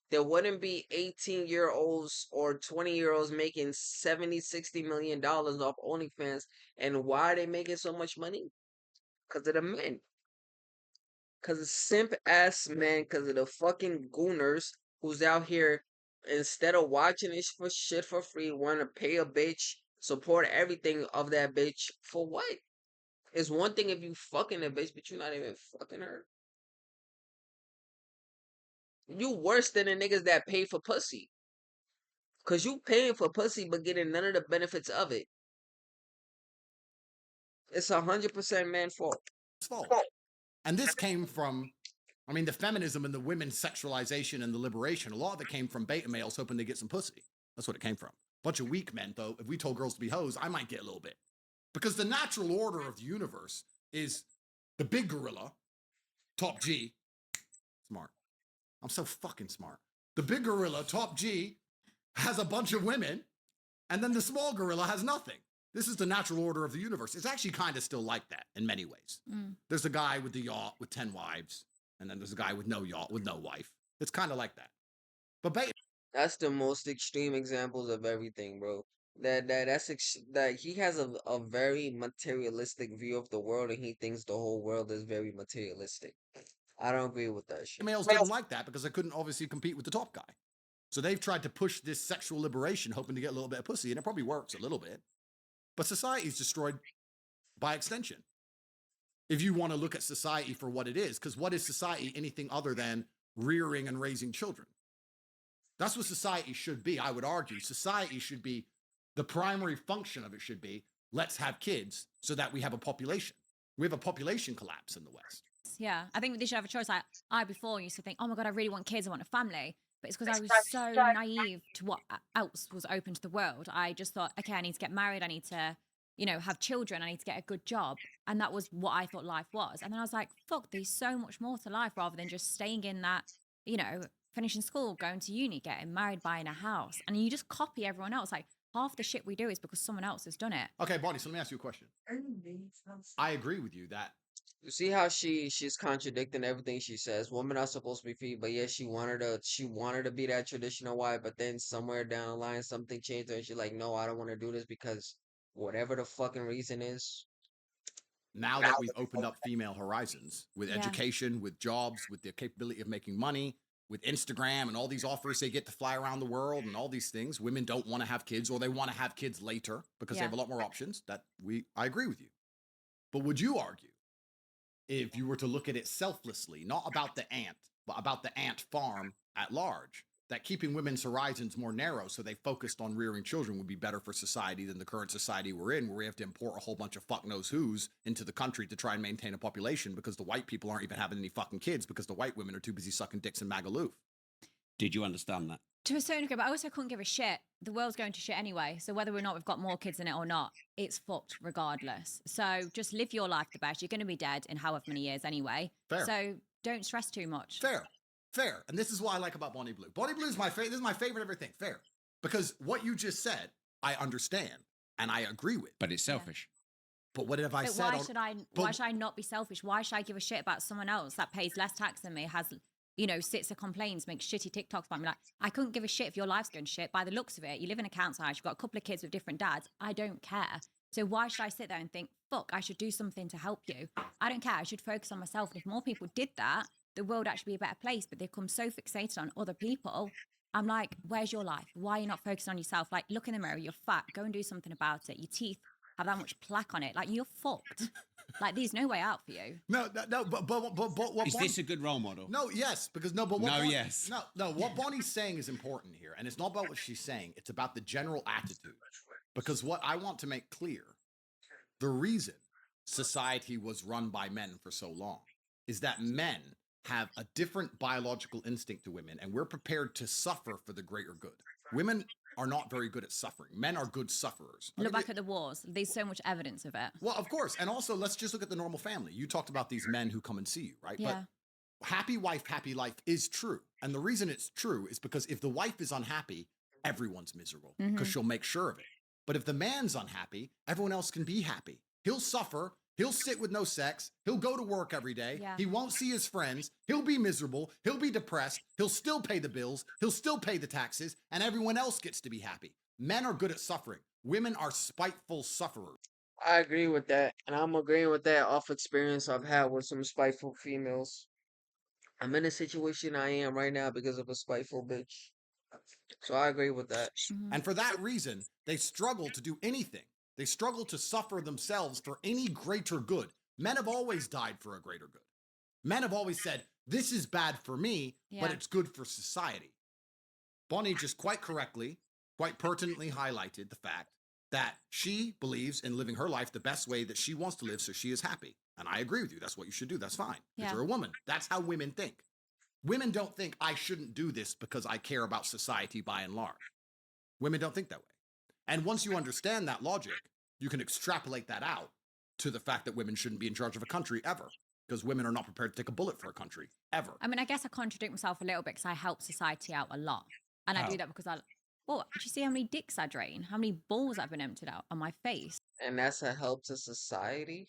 There wouldn't be 18-year-olds or 20-year-olds making 70, $60 million off OnlyFans. And why are they making so much money? Because of the men. Because of simp ass men, because of the fucking gooners who's out here, instead of watching this for shit for free, want to pay a bitch, support everything of that bitch. For what? It's one thing if you fucking a bitch, but you're not even fucking her. You worse than the niggas that pay for pussy. Cause you paying for pussy but getting none of the benefits of it. It's 100% man's fault. Fault. And this came from, I mean, the feminism and the women's sexualization and the liberation, a lot of it came from beta males hoping to get some pussy. That's what it came from. Bunch of weak men, though. If we told girls to be hoes, I might get a little bit. Because the natural order of the universe is the big gorilla, top G, Smart. I'm so fucking smart. The big gorilla, top G, has a bunch of women, and then the small gorilla has nothing. This is the natural order of the universe. It's actually kind of still like that in many ways. There's a guy with the yacht with 10 wives, and then there's a guy with no yacht with no wife. It's kind of like that. But That's the most extreme examples of everything, bro. That he has a very materialistic view of the world, and he thinks the whole world is very materialistic. I don't agree with that shit. males didn't like that because they couldn't obviously compete with the top guy. So they've tried to push this sexual liberation, hoping to get a little bit of pussy, and it probably works a little bit. But society's destroyed by extension. If you want to look at society for what it is, because what is society anything other than rearing and raising children? That's what society should be, I would argue. Society should be, the primary function of it should be, let's have kids so that we have a population. We have a population collapse in the West. Yeah, I think they should have a choice. Like, I before used to think, oh my God, I really want kids, I want a family. But it's because I was so naive to what else was open to the world. I just thought, okay, I need to get married. I need to, have children. I need to get a good job. And that was what I thought life was. And then I was like, fuck, there's so much more to life rather than just staying in that, finishing school, going to uni, getting married, buying a house. And you just copy everyone else. Like, half the shit we do is because someone else has done it. Okay, Bonnie, so let me ask you a question. I agree with you that You see how she's contradicting everything she says. Women are supposed to be free, but yeah, she wanted to be that traditional wife, but then somewhere down the line something changed her and she's like, no, I don't want to do this because whatever the fucking reason is. now that we've opened up female horizons with Yeah. education, with jobs, with the capability of making money, with Instagram and all these offers they get to fly around the world and all these things, women don't want to have kids, or they want to have kids later because they Yeah. have a lot more options. I agree with you. But would you argue, if you were to look at it selflessly, not about the ant, but about the ant farm at large, that keeping women's horizons more narrow so they focused on rearing children would be better for society than the current society we're in, where we have to import a whole bunch of fuck knows who's into the country to try and maintain a population because the white people aren't even having any fucking kids because the white women are too busy sucking dicks in Magaluf? Did you understand that? To a certain degree, but I also couldn't give a shit. The world's going to shit anyway. So whether or not we've got more kids in it or not, it's fucked regardless. So just live your life the best. You're going to be dead in however many years anyway. Fair. So don't stress too much. Fair. And this is what I like about Bonnie Blue. Bonnie Blue is this is my favorite everything. Fair. Because what you just said, I understand and I agree with. But it's selfish. But what have I But said? why should I not be selfish? Why should I give a shit about someone else that pays less tax than me, has, sits and complains, makes shitty TikToks about me? Like, I couldn't give a shit if your life's going to shit. By the looks of it, you live in a council house, you've got a couple of kids with different dads. I don't care. So why should I sit there and think, fuck, I should do something to help you? I don't care. I should focus on myself. And if more people did that, the world would actually be a better place. But they've become so fixated on other people. I'm like, where's your life? Why are you not focusing on yourself? Like, look in the mirror, you're fat. Go and do something about it. Your teeth have that much plaque on it. Like, you're fucked. Like, there's no way out for you. No, but what Is this a good role model? No, yes, because no, but what No, Bonnie, yes. No, what Bonnie's saying is important here, and it's not about what she's saying, it's about the general attitude. Because what I want to make clear, the reason society was run by men for so long is that men have a different biological instinct to women, and we're prepared to suffer for the greater good. Women are not very good at suffering. Men are good sufferers. Look back at the wars. There's so much evidence of it. Well, of course. And also, let's just look at the normal family. You talked about these men who come and see you, right? Yeah. But happy wife, happy life is true. And the reason it's true is because if the wife is unhappy, everyone's miserable because she'll make sure of it. But if the man's unhappy, everyone else can be happy. He'll suffer. He'll sit with no sex. He'll go to work every day. Yeah. He won't see his friends. He'll be miserable. He'll be depressed. He'll still pay the bills. He'll still pay the taxes. And everyone else gets to be happy. Men are good at suffering. Women are spiteful sufferers. I agree with that, and I'm agreeing with that off experience I've had with some spiteful females. I'm in a situation I am right now because of a spiteful bitch. So I agree with that. And for that reason, they struggle to do anything. They struggle to suffer themselves for any greater good. Men have always died for a greater good. Men have always said, this is bad for me, but Yeah. it's good for society. Bonnie just quite correctly, quite pertinently highlighted the fact that she believes in living her life the best way that she wants to live so she is happy. And I agree with you. That's what you should do. That's fine. Because Yeah. you're a woman. That's how women think. Women don't think I shouldn't do this because I care about society by and large. Women don't think that way. And once you understand that logic, you can extrapolate that out to the fact that women shouldn't be in charge of a country ever. because women are not prepared to take a bullet for a country ever. I mean, I guess I contradict myself a little bit because I help society out a lot. And I How? do that because well, do you see how many dicks I drain? How many balls I've been emptied out on my face? And that's a help to society.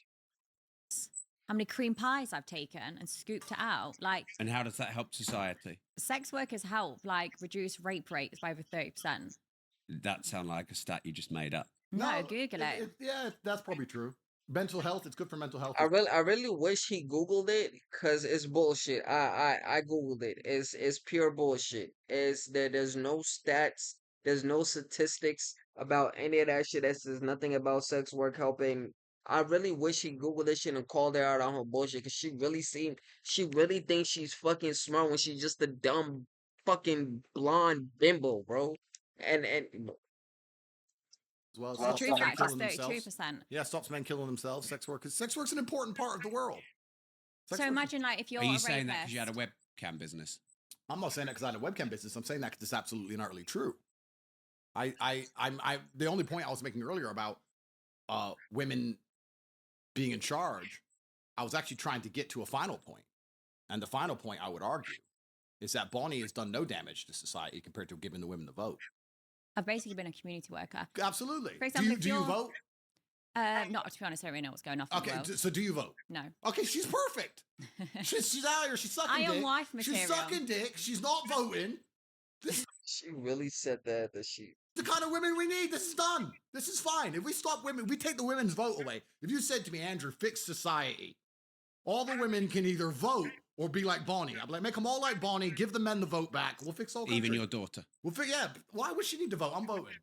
How many cream pies I've taken and scooped it out? Like, And how does that help society? sex workers help, like, reduce rape rates by over 30%. That sound like a stat you just made up. No, Google it. Yeah, that's probably true. Mental health, it's good for mental health. I really wish he Googled it because it's bullshit. I Googled it. It's pure bullshit. There's no stats, there's no statistics about any of that shit. That says nothing about sex work helping. I really wish he Googled this shit and called her out on her bullshit because she really thinks she's fucking smart when she's just a dumb fucking blonde bimbo, bro. And as well. The Stops true men fact is killing themselves. 32%. Yeah, stops men killing themselves. Sex work, because sex work's an important part of the world. Sex So work- imagine, like, if you're Are you a saying that rapist. because you had a webcam business? I'm not saying that because I had a webcam business. I'm saying that because it's absolutely and utterly true. The only point I was making earlier about women being in charge, I was actually trying to get to a final point. And the final point I would argue is that Bonnie has done no damage to society compared to giving the women the vote. I've basically been a community worker. Absolutely. For example, do you you're- vote? Not to be honest, I don't really know what's going on in the Okay, world. so do you vote? No. Okay, she's perfect. She's out here. She's sucking Iron dick. wife She's material. sucking dick. She's not voting. This is she really said that she. the kind of women we need. This is done. This is fine. If we stop women, we take the women's vote away. If you said to me, Andrew, fix society, all the women can either vote or be like Bonnie. I'd be like, make them all like Bonnie. Give the men the vote back. We'll fix all. Even your daughter. Yeah. Why would she need to vote? I'm voting.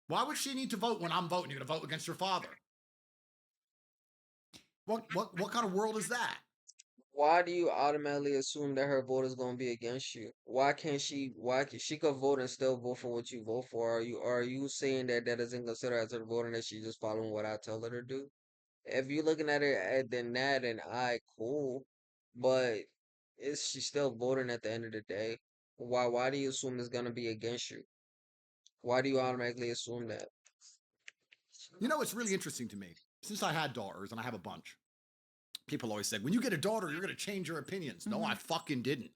Why would she need to vote when I'm voting? You're gonna vote against your father. What kind of world is that? Why do you automatically assume that her vote is going to be against you? Why can't she? Why can she could vote and still vote for what you vote for? Are you saying that that doesn't consider as her voting that she's just following what I tell her to do? If you're looking at it then that and I cool, but is she still voting at the end of the day? Why do you assume it's gonna be against you? Why do you automatically assume that? You know, it's really interesting to me. Since I had daughters, and I have a bunch, people always said, when you get a daughter, you're going to change your opinions. No, I fucking didn't.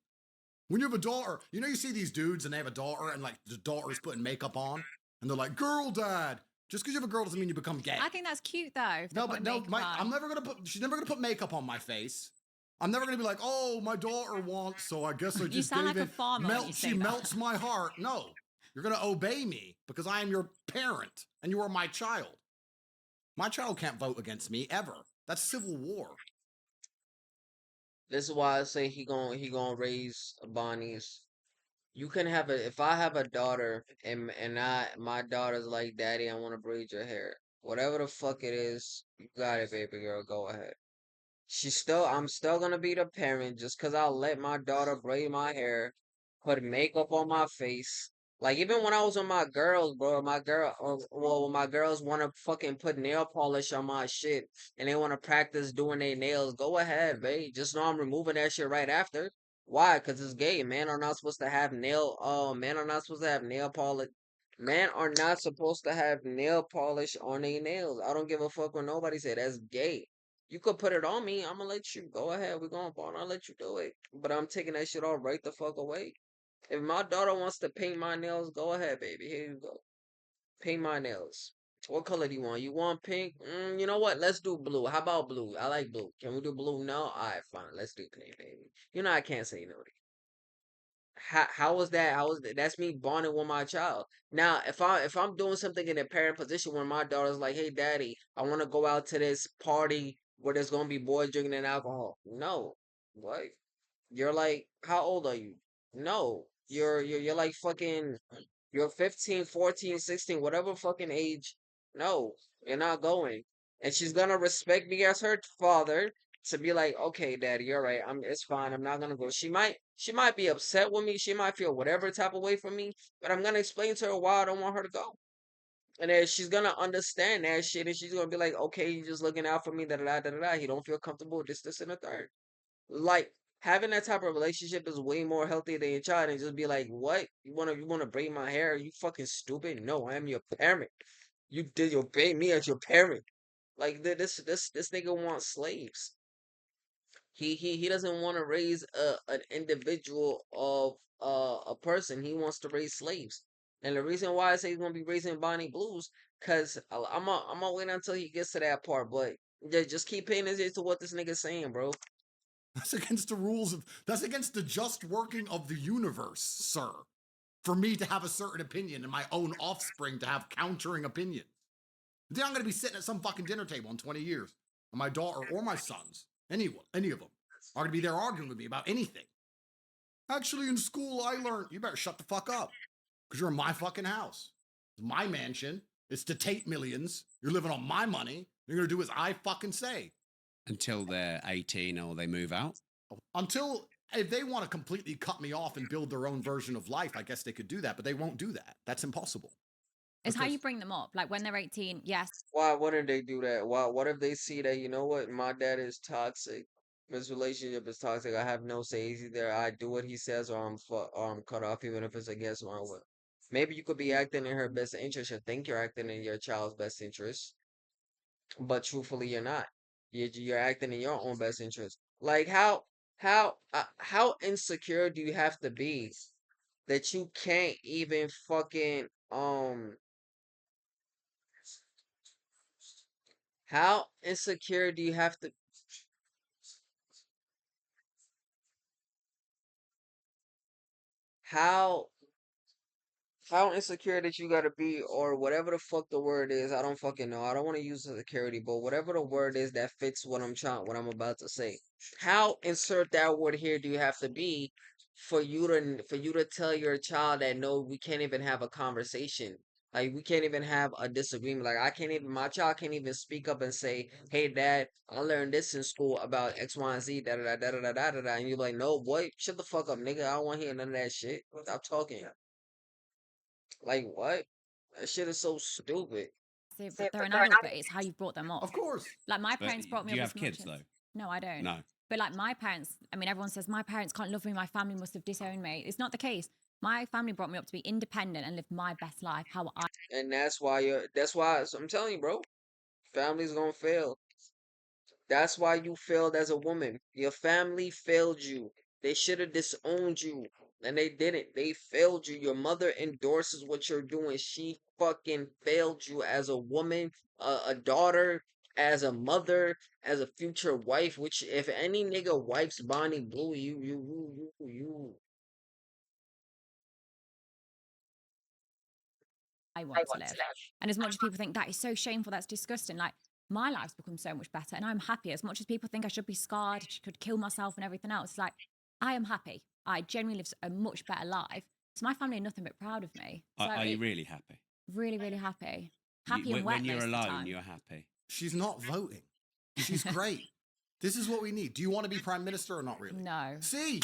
When you have a daughter, you know, you see these dudes and they have a daughter and like the daughter's putting makeup on and they're like, girl dad. Just because you have a girl doesn't mean you become gay. I think that's cute though. if they're No, but putting no, makeup on. I'm never going to she's never going to put makeup on my face. I'm never going to be like, oh, my daughter wants, so I guess I just sound gave like a it. farmer when you She say that. melts my heart. No, you're going to obey me because I am your parent and you are my child. My child can't vote against me ever. That's civil war. This is why I say he gonna raise Bonnie's. You can have a if I have a daughter and my daughter's like, Daddy, I want to braid your hair. Whatever the fuck it is, you got it, baby girl. Go ahead. I'm still gonna be the parent just 'cause I let my daughter braid my hair, put makeup on my face. Like even when I was with my girls, bro, when my girls want to fucking put nail polish on my shit and they want to practice doing their nails, go ahead, babe. Just know I'm removing that shit right after. Why? 'Cause it's gay. Men are not supposed to have nail polish. Men are not supposed to have nail polish on their nails. I don't give a fuck what nobody say. That's gay. You could put it on me. I'm gonna let you go ahead. We're going to I'll let you do it. But I'm taking that shit off right the fuck away. If my daughter wants to paint my nails, go ahead, baby. Here you go. Paint my nails. What color do you want? You want pink? You know what? Let's do blue. How about blue? I like blue. Can we do blue? No? Alright, fine. Let's do pink, baby. You know I can't say no to you. How was that? How was that? That's me bonding with my child. Now, if I'm doing something in a parent position where my daughter's like, "Hey, daddy, I want to go out to this party where there's gonna be boys drinking and alcohol." No, what? You're like, how old are you? No, you're like fucking, you're 15, 14, 16, whatever fucking age. No, you're not going. And she's gonna respect me as her father to be like, okay, daddy, you're right. It's fine. I'm not gonna go. She might be upset with me. She might feel whatever type of way from me, but I'm gonna explain to her why I don't want her to go. And then she's gonna understand that shit, and she's gonna be like, okay, you're just looking out for me, da da da da da. He don't feel comfortable with this, and the third. Like having that type of relationship is way more healthy than your child and just be like, what? You wanna braid my hair? Are you fucking stupid? No, I am your parent. You did obey me as your parent. Like this nigga wants slaves. He doesn't want to raise an individual of a person. He wants to raise slaves. And the reason why I say he's gonna be raising Bonnie Blues, cause I'm gonna wait until he gets to that part. But yeah, just keep paying attention to what this nigga's saying, bro. That's against the rules of, that's against the just working of the universe, sir. For me to have a certain opinion and my own offspring to have countering opinions. Then I'm going to be sitting at some fucking dinner table in 20 years, and my daughter or my sons, any of them, are going to be there arguing with me about anything. Actually, in school, I learned, you better shut the fuck up, because you're in my fucking house. It's my mansion. It's the Tate millions. You're living on my money. You're going to do as I fucking say. Until they're 18 or they move out. Until, if they want to completely cut me off and build their own version of life, I guess they could do that, but they won't do that. That's impossible. It's how Because- you bring them up. Like when they're 18, yes, Why wouldn't they do that? Why? What if they see that, you know what, my dad is toxic. This relationship is toxic. I have no say. Either I do what he says, or I'm cut off, even if it's against my will. Maybe you could be acting in her best interest, or think you're acting in your child's best interest, but truthfully, you're not. You're acting in your own best interest. Like how insecure do you have to be that you can't even fucking how insecure do you have to how how insecure that you gotta be, or whatever the fuck the word is, I don't fucking know. I don't want to use security, but whatever the word is that fits what I'm about to say. How insert that word here do you have to be for you to tell your child that no, we can't even have a conversation. Like we can't even have a disagreement. Like I can't even, my child can't even speak up and say, "Hey, Dad, I learned this in school about X, Y, and Z." Da da da da da da da da. And you're like, "No, boy, shut the fuck up, nigga. I don't want to hear none of that shit. Stop talking." Like what? That shit is so stupid. but they're an adult, but it's how you brought them up. Of course. Like my But parents brought me do you up have as much kids as- though? No, I don't. No. But like my parents, I mean, everyone says my parents can't love me. My family must have disowned me. It's not the case. My family brought me up to be independent and live my best life, how I And that's why so I'm telling you, bro, family's gonna fail. That's why you failed as a woman. Your family failed you. They should have disowned you. And they didn't. They failed you. Your mother endorses what you're doing. She fucking failed you as a woman, a daughter, as a mother, as a future wife. Which, if any nigga wipes Bonnie Blue, you. want to live. And as much as people think that is so shameful, that's disgusting, like my life's become so much better and I'm happy. As much as people think I should be scarred, could kill myself and everything else, like I am happy. I genuinely live a much better life. So my family are nothing but proud of me. So Are you really happy? really, really happy? Happy You- and wet when you're most of the alone, time. you're happy. She's not voting. She's great. This is what we need. Do you want to be prime minister or not really? No. See,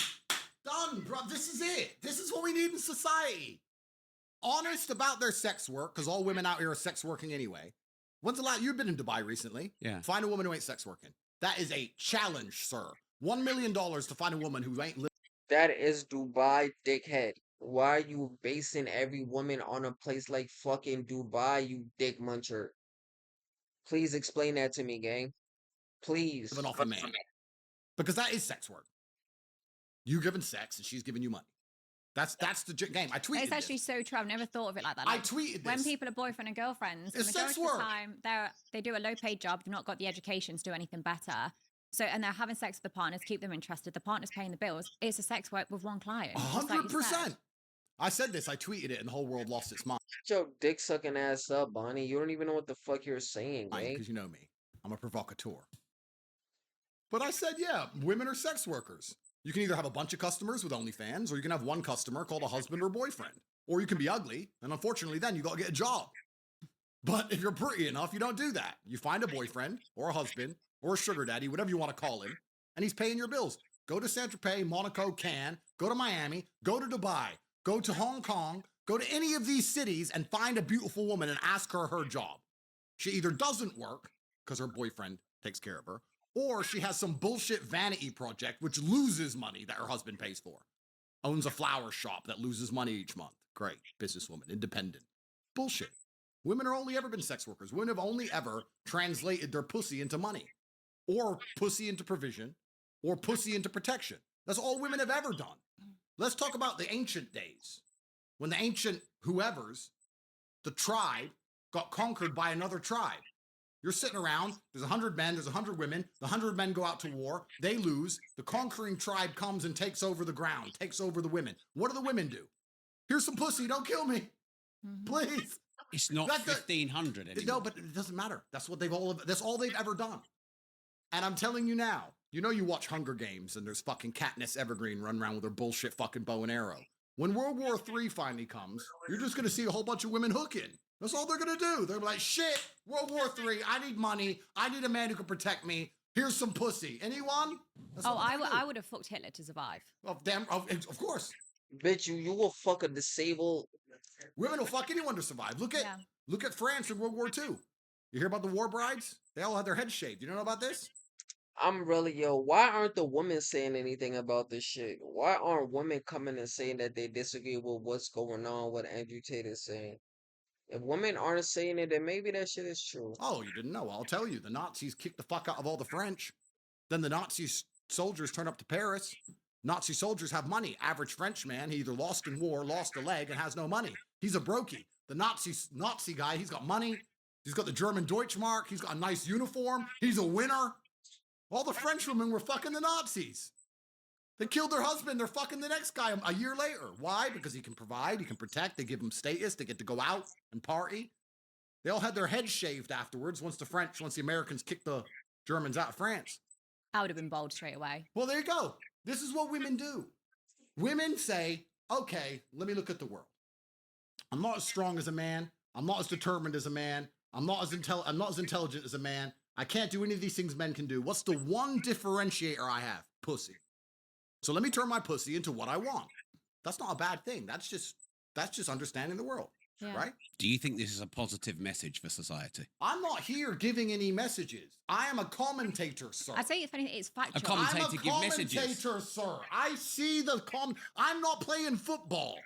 done, bro. This is it. This is what we need in society. Honest about their sex work, because all women out here are sex working anyway. When's the last, you've been in Dubai recently. Yeah. Find a woman who ain't sex working. That is a challenge, sir. $1 million to find a woman who ain't living. That is Dubai, dickhead. Why are you basing every woman on a place like fucking Dubai, you dick muncher? Please explain that to me, gang. Please. Living off a man. Because that is sex work. You giving sex and she's giving you money. That's the game. I tweeted It's actually this. so true. I've never thought of it like that. I Like, tweeted when this. people are boyfriend and girlfriends, the It's majority sex of the work. time they do a low paid job, they've not got the education to do anything better. So and they're having sex with the partners, keep them interested. The partner's paying the bills. It's a sex work with one client. just like you said. 100%. I said this. I tweeted it, and the whole world lost its mind. Shut your dick sucking ass up, Bonnie. You don't even know what the fuck you're saying, gang. Because you know me. I'm a provocateur. But I said, yeah, women are sex workers. You can either have a bunch of customers with OnlyFans, or you can have one customer called a husband or boyfriend. Or you can be ugly, and unfortunately, then you gotta get a job. But if you're pretty enough, you don't do that. You find a boyfriend, or a husband, or a sugar daddy, whatever you want to call him, and he's paying your bills. Go to Saint-Tropez, Monaco, Cannes, go to Miami, go to Dubai, go to Hong Kong, go to any of these cities and find a beautiful woman and ask her her job. She either doesn't work, because her boyfriend takes care of her, or she has some bullshit vanity project which loses money that her husband pays for. Owns a flower shop that loses money each month. Great. Businesswoman. Independent. Bullshit. Women are only ever been sex workers. Women have only ever translated their pussy into money. Or pussy into provision. or pussy into protection. That's all women have ever done. Let's talk about the ancient days when the ancient whoever's, the tribe, got conquered by another tribe. You're sitting around, there's 100 men, there's 100 women, the 100 men go out to war, they lose, the conquering tribe comes and takes over the ground, takes over the women. What do the women do? Here's some pussy, don't kill me, please. It's not That's the- 1500 anymore. No, but it doesn't matter. That's all they've ever done. And I'm telling you now, you know you watch Hunger Games and there's fucking Katniss Evergreen running around with her bullshit fucking bow and arrow. When World War III finally comes, you're just gonna see a whole bunch of women hooking. That's all they're gonna do. They're like, shit, World War III, I need money. I need a man who can protect me. Here's some pussy. Anyone? That's Oh, what they're gonna I do. would have fucked Hitler to survive. Oh, damn, of course. Bitch, you will fuck a disabled. Women will fuck anyone to survive. Look at France in World War II. You hear about the war brides? They all had their heads shaved. You don't know about this? Why aren't the women saying anything about this shit? Why aren't women coming and saying that they disagree with what's going on, what Andrew Tate is saying? If women aren't saying it, then maybe that shit is true. Oh, you didn't know. I'll tell you. The Nazis kicked the fuck out of all the French. Then the Nazi soldiers turn up to Paris. Nazi soldiers have money. Average French man, he either lost in war, lost a leg, and has no money. He's a brokey. The Nazi guy, he's got money. He's got the German Deutschmark. He's got a nice uniform. He's a winner. All the French women were fucking the Nazis. They killed their husband. They're fucking the next guy a year later. Why? Because he can provide, he can protect. They give him status. They get to go out and party. They all had their heads shaved afterwards once the Americans kicked the Germans out of France. I would have been bold straight away. Well, there you go. This is what women do. Women say, okay, let me look at the world. I'm not as strong as a man. I'm not as determined as a man. I'm not as intelligent as a man. I can't do any of these things men can do. What's the one differentiator I have? Pussy. So let me turn my pussy into what I want. That's not a bad thing. That's just understanding the world, right? Do you think this is a positive message for society? I'm not here giving any messages. I am a commentator, sir. I'd say if anything, it's factual. commentator I'm a give messages. commentator, sir. I see the I'm not playing football.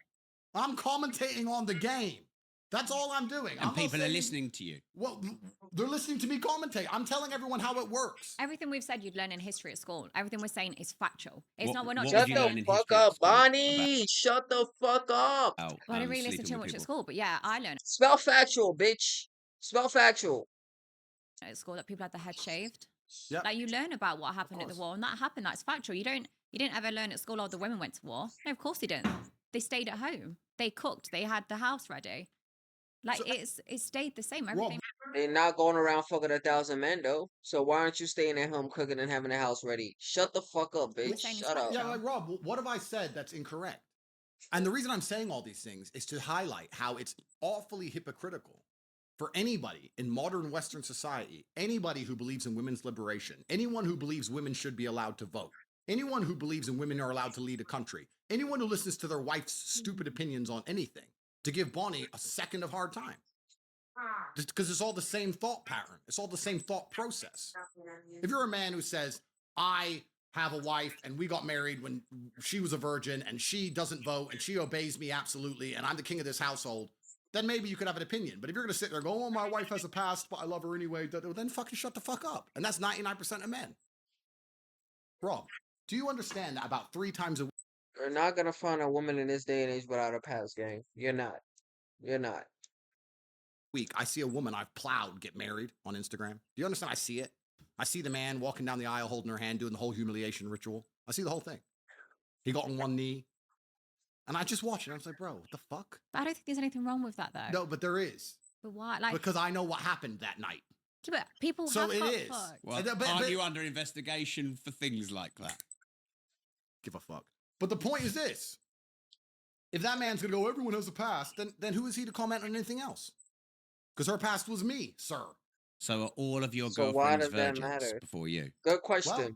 I'm commentating on the game. That's all I'm doing. And people are listening to you. Well, they're listening to me commentate. I'm telling everyone how it works. Everything we've said you'd learn in history at school. Everything we're saying is factual. It's What- we're not what Shut did just you learn the in fuck history at up, school Bonnie! Shut the fuck up! Well, I didn't really listen too much at school, but yeah, I learned Spell factual, bitch. Spell factual. at school that people had their head shaved. Yep. Like you learn about what happened at the course. war, and that happened. That's factual. You didn't ever learn at school. Oh, the women went to war. No, of course they didn't. They stayed at home. They cooked. They had the house ready. Like So- it stayed the same. Rob, Everything. They're not going around fucking 1,000 men though. So why aren't you staying at home cooking and having the house ready? Shut the fuck up, We're bitch. saying it's Shut up. yeah, like Rob, what have I said that's incorrect? And the reason I'm saying all these things is to highlight how it's awfully hypocritical for anybody in modern Western society, anybody who believes in women's liberation, anyone who believes women should be allowed to vote, anyone who believes in women are allowed to lead a country, anyone who listens to their wife's stupid opinions on anything, to give Bonnie a second of hard time. Just because it's all the same thought pattern. It's all the same thought process. If you're a man who says, I have a wife and we got married when she was a virgin and she doesn't vote and she obeys me absolutely and I'm the king of this household, then maybe you could have an opinion. But if you're going to sit there and go, oh, my wife has a past, but I love her anyway, then fucking shut the fuck up. And that's 99% of men. Rob, do you understand that about 3 times a week? You're not gonna find a woman in this day and age without a past game. You're not. You're not. I see a woman I've plowed get married on Instagram. Do you understand? I see it. I see the man walking down the aisle holding her hand, doing the whole humiliation ritual. I see the whole thing. He got on one knee. And I just watched it. I was like, bro, what the fuck? But I don't think there's anything wrong with that though. No, but there is. But why? Like, Because I know what happened that night. but people So have it got is. fucked. Well, But- aren't you under investigation for things like that? Give a fuck. But the point is this. If that man's going to go, everyone has a past, then who is he to comment on anything else? Because her past was me, sir. So are all of your So why girlfriends does that virgins matter? before you? Good question. Well,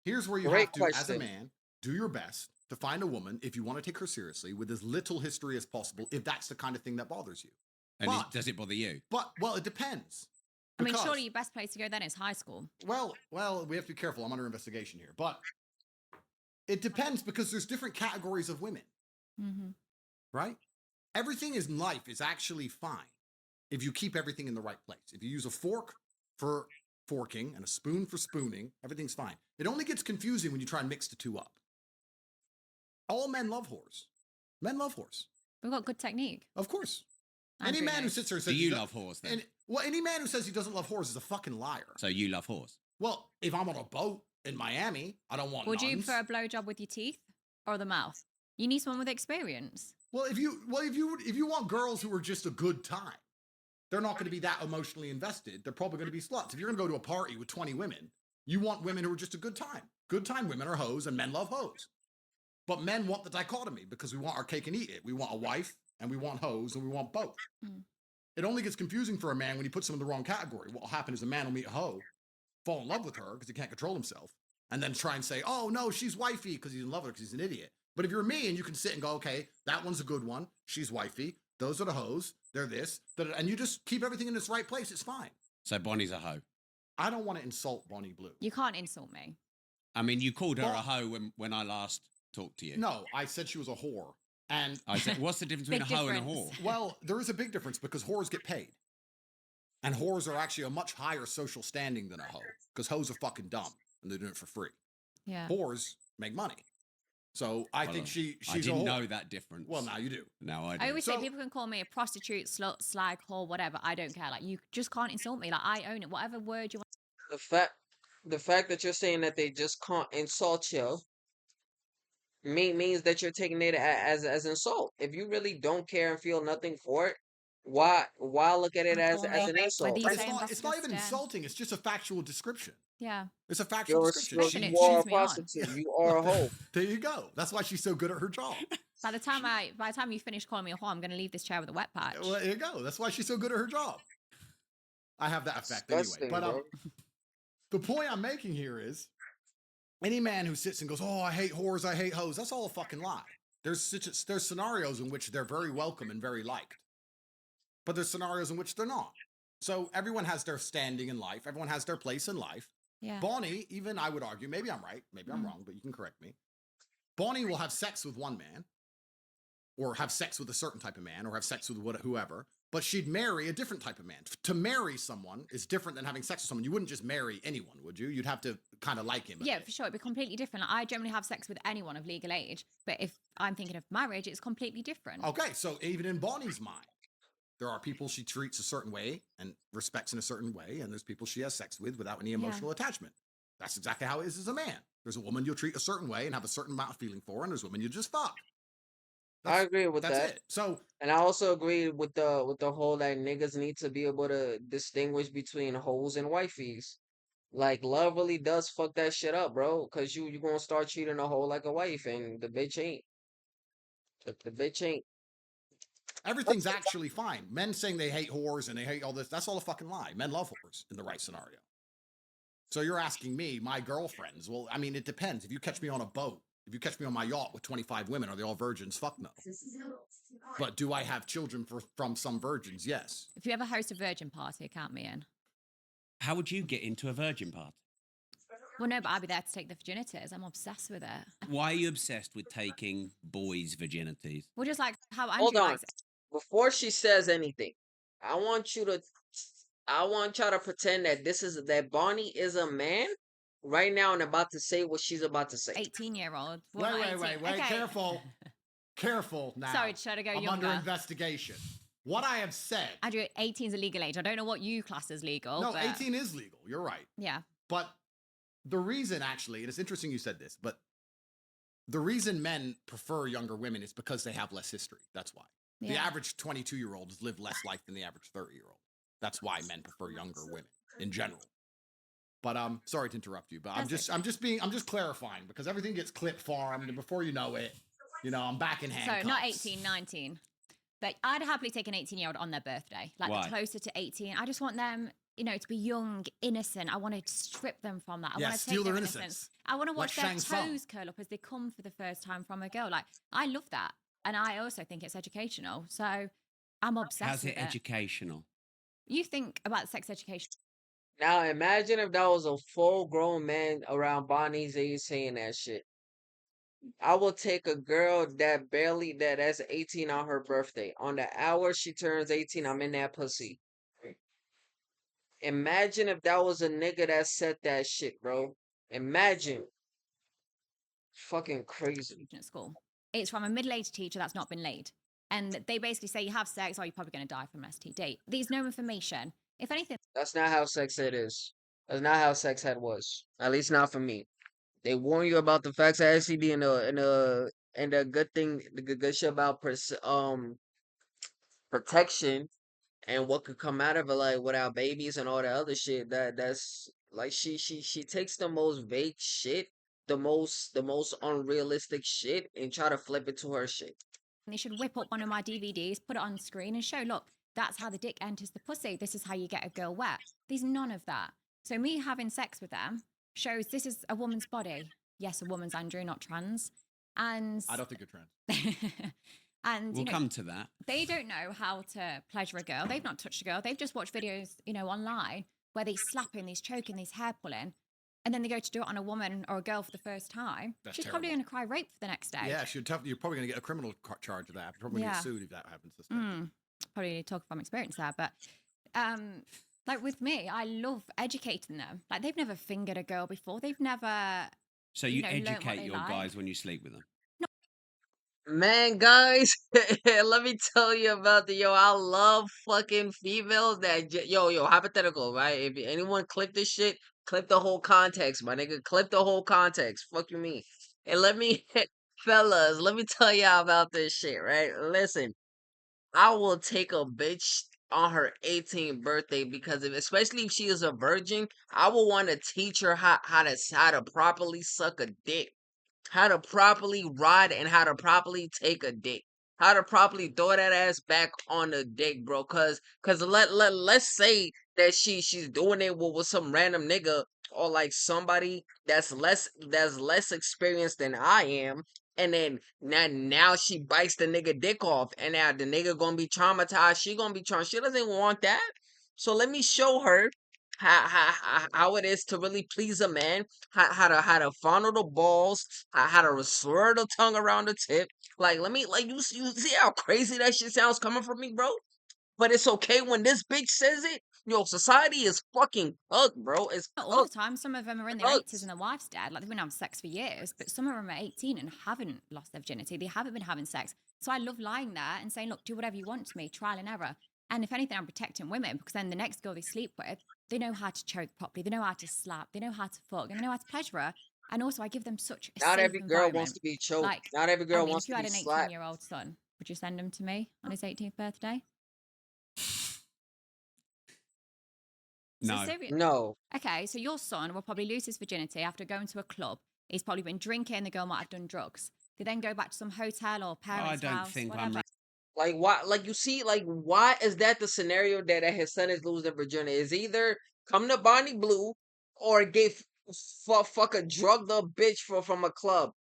here's where you Great have to, as a question. man, do your best to find a woman, if you want to take her seriously, with as little history as possible, if that's the kind of thing that bothers you. And But- does it bother you? But, well, it depends. I mean, Because- surely your best place to go then is high school. Well, we have to be careful. I'm under investigation here. But it depends because there's different categories of women, Mm-hmm. right? Everything in life is actually fine if you keep everything in the right place. If you use a fork for forking and a spoon for spooning. Everything's fine. It only gets confusing when you try and mix the two up. All men love whores. Men love whores. We've got good technique. Of course. Andrew Any man who knows. sits there and Do says you love whores then? any man who says he doesn't love whores is a fucking liar. So you love whores? Well, if I'm on a boat in Miami, I don't want Would you nuns. prefer a blowjob with your teeth or the mouth? You need someone with experience. Well, if you want girls who are just a good time, they're not going to be that emotionally invested. They're probably going to be sluts. If you're going to go to a party with 20 women, you want women who are just a good time. Good time women are hoes, and men love hoes. But men want the dichotomy because we want our cake and eat it. We want a wife, and we want hoes, and we want both. Mm. It only gets confusing for a man when he puts them in the wrong category. What will happen is a man will meet a hoe, fall in love with her because he can't control himself, and then try and say, oh, no, she's wifey because he's in love with her because he's an idiot. But if you're me and you can sit and go, okay, that one's a good one. She's wifey. Those are the hoes. They're this. And you just keep everything in its right place. It's fine. So Bonnie's a hoe. I don't want to insult Bonnie Blue. You can't insult me. I mean, you called her Well- a hoe when I last talked to you. No, I said she was a whore. And I said, what's the difference between a Big hoe and a difference. whore? well, there is a big difference because whores get paid. And whores are actually a much higher social standing than a hoe because hoes are fucking dumb and they're doing it for free. Yeah. Whores make money. So I think she's I a didn't whore. know that difference. Well, now you do. Now I do. I always say So- people can call me a prostitute, slut, slag, whore, whatever. I don't care. Like, you just can't insult me. Like, I own it. Whatever word you want. The fact that you're saying that they just can't insult you means that you're taking it as insult. If you really don't care and feel nothing for it, why look at it as Call an me insult? You But saying it's not even disgusting. insulting. It's just a factual description. Yeah. It's a factual You're, description. you're, Listen, it you are a turns me on. prostitute. You are a hoe. There you go. That's why she's so good at her job. By the time you finish calling me a whore, I'm going to leave this chair with a wet patch. Well, there you go. That's why she's so good at her job. I have that effect anyway. Disgusting, But bro. the point I'm making here is any man who sits and goes, oh, I hate whores, I hate hoes, that's all a fucking lie. There's scenarios in which they're very welcome and very liked. But there's scenarios in which they're not. So everyone has their standing in life. Everyone has their place in life. Yeah. Bonnie, even I would argue, maybe I'm right, maybe I'm wrong, but you can correct me. Bonnie will have sex with one man, or have sex with a certain type of man, or have sex with whoever, but she'd marry a different type of man. To marry someone is different than having sex with someone. You wouldn't just marry anyone, would you? You'd have to kind of like him. a Yeah, bit. for sure. It'd be completely different. Like, I generally have sex with anyone of legal age, but if I'm thinking of marriage, it's completely different. Okay, so even in Bonnie's mind, there are people she treats a certain way and respects in a certain way, and there's people she has sex with without any emotional attachment. That's exactly how it is as a man. There's a woman you'll treat a certain way and have a certain amount of feeling for, and there's women you just fuck. I agree with That's that. it. So And I also agree with the whole that niggas need to be able to distinguish between hoes and wifeys. Like love really does fuck that shit up, bro. Cause you gonna start treating a hoe like a wife, and the bitch ain't. The bitch ain't. everything's actually fine. Men saying they hate whores and they hate all this, that's all a fucking lie. Men love whores in the right scenario. So you're asking me, my girlfriends. Well, I mean, it depends. If you catch me on a boat, if you catch me on my yacht with 25 women, are they all virgins? Fuck no. But do I have children from some virgins? Yes. If you ever host a virgin party, count me in. How would you get into a virgin party? Well, no, but I'll be there to take the virginities. I'm obsessed with it. Why are you obsessed with taking boys' virginities? Well, just like how Hold Andrew on. likes it. Before she says anything, I want y'all to pretend that that Bonnie is a man right now and about to say what she's about to say. 18-year-old. Well, not 18. Wait. Okay. Careful. Careful now. Sorry, should I go I'm younger? under investigation. What I have said. Andrew, 18 is a legal age. I don't know what you class as legal. No, but 18 is legal. You're right. Yeah. But the reason, actually, and it's interesting you said this, but the reason men prefer younger women is because they have less history. That's why. The Yeah. average 22-year-old has lived less life than the average 30-year-old. That's why men prefer younger women in general. But sorry to interrupt you, but I'm That's just clarifying because everything gets clip farmed, and before you know it, I'm back in handcuffs. So not 18, 19. But I'd happily take an 18-year-old on their birthday. Like Why? closer to 18. I just want them, to be young, innocent. I want to strip them from that. I Yeah, want to steal take their innocence. innocence. I want to Like watch their Shang Tsung. toes curl up as they come for the first time from a girl. Like, I love that. And I also think it's educational. So I'm obsessed How's with it it. educational? You think about sex education. Now imagine if that was a full grown man around Bonnie's age saying that shit. I will take a girl that's 18 on her birthday. On the hour she turns 18, I'm in that pussy. Imagine if that was a nigga that said that shit, bro. Imagine. Fucking crazy. at school. It's from a middle-aged teacher that's not been laid. And they basically say you have sex, or you're probably going to die from an STD. There's no information. If anything, That's not how sex ed is. That's not how sex ed was. At least not for me. They warn you about the facts of STD and the good thing, the good shit about protection and what could come out of it, like without babies and all that other shit. That's like she takes the most vague shit, the most unrealistic shit, and try to flip it to her shit. they should whip up one of my DVDs, put it on screen, and show, look, that's how the dick enters the pussy. This is how you get a girl wet. There's none of that. So me having sex with them shows this is a woman's body. Yes, a woman's Andrew, not trans. And I don't think you're trans. and We'll come to that. they don't know how to pleasure a girl. They've not touched a girl. They've just watched videos, online where they slapping, these choking, these hair pulling, and then they go to do it on a woman or a girl for the first time. That's She's probably terrible. going to cry rape for the next day. Yeah, you're probably going to get a criminal charge of that. You're probably going to Yeah. get sued if that happens. This day. Probably talk from experience there, but like with me, I love educating them. Like they've never fingered a girl before. They've never. So you learnt what educate they your like. guys when you sleep with them. Man, guys, let me tell you about I love fucking females that yo hypothetical, right? If anyone clip this shit, clip the whole context, my nigga, clip the whole context. Fuck you mean? And let me, fellas, let me tell y'all about this shit, right? Listen, I will take a bitch on her 18th birthday because especially if she is a virgin, I will want to teach her how to properly suck a dick, how to properly ride, and how to properly take a dick, how to properly throw that ass back on the dick, bro. Cause let's say that she's doing it with some random nigga or like somebody that's less experienced than I am. And then now she bites the nigga dick off, and now the nigga gonna be traumatized. She gonna be traumatized. She doesn't want that. So let me show her how it is to really please a man, how to fondle the balls, how to slur the tongue around the tip. Like let me like you see how crazy that shit sounds coming from me, bro. But it's okay when this bitch says it. Yo, society is fucking fucked, bro. It's Not all the fucked. time. Some of them are in their 80s Fucked. and their wife's dead. Like they've been having sex for years, but some of them are 18 and haven't lost their virginity. They haven't been having sex. So I love lying there and saying, look, do whatever you want to me, trial and error. And if anything, I'm protecting women because then the next girl they sleep with, they know how to choke properly. They know how to slap. They know how to fuck. And they know how to pleasure her. And also, I give them such a Not safe every girl wants environment. to be choked. Like, Not every girl wants if you to had be an slapped. 18-year-old son, would you send him to me on his 18th birthday? No. No. Okay, so your son will probably lose his virginity after going to a club. He's probably been drinking. The girl might have done drugs. They then go back to some hotel or parents' don't house, think I'm whatever. Like why? Like you see, like why is that the scenario that his son is losing virginity? Is either come to Bonnie Blue or get fuck a drugged up bitch from a club.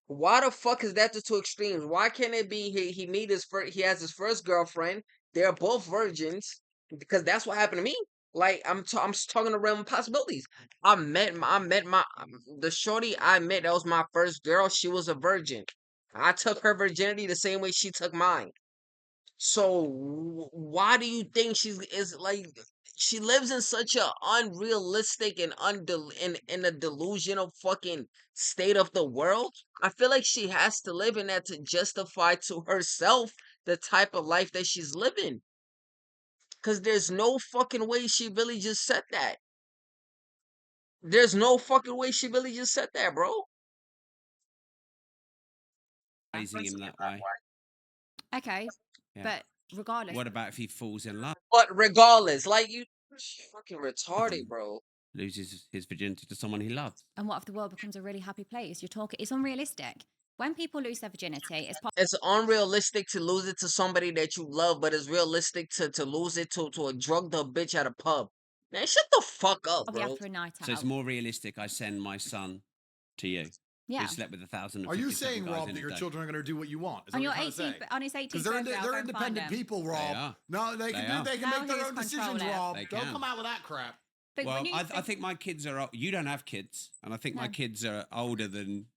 Why the fuck is that the two extremes? Why can't it be he meet his first, he has his first girlfriend, they're both virgins, because that's what happened to me. Like I'm just talking the realm of possibilities. I met the shorty I met, that was my first girl. She was a virgin. I took her virginity the same way she took mine. So why do you think she's is like she lives in such a unrealistic and in a delusional fucking state of the world? I feel like she has to live in that to justify to herself the type of life that she's living. Cause there's no fucking way she really just said that. There's no fucking way she really just said that, bro. raising him that way. Okay, Yeah. but regardless, What about if he falls in love, But regardless, like you fucking retarded, bro. loses his virginity to someone he loves? and what if the world becomes a really happy place? You're talking, it's unrealistic. When people lose their virginity, it's It's unrealistic to lose it to somebody that you love, but it's realistic to lose it to a drugged up bitch at a pub. Man, shut the fuck up, probably bro. after a night out. So it's more realistic. I send my son to you. Yeah. Who slept with 1,000. Are you saying, Rob, that your children are going to do what you want? Is On that your what you're trying to 18th, say? on his 18th Because birthday, I'll go they're and find independent him. people, Rob. are. No, they They can are. they can Now make their who's own decisions, controlling? Rob. They Don't can. come out with that crap. But Well, when you I think my kids are. You don't have kids, and I think my No. kids are older than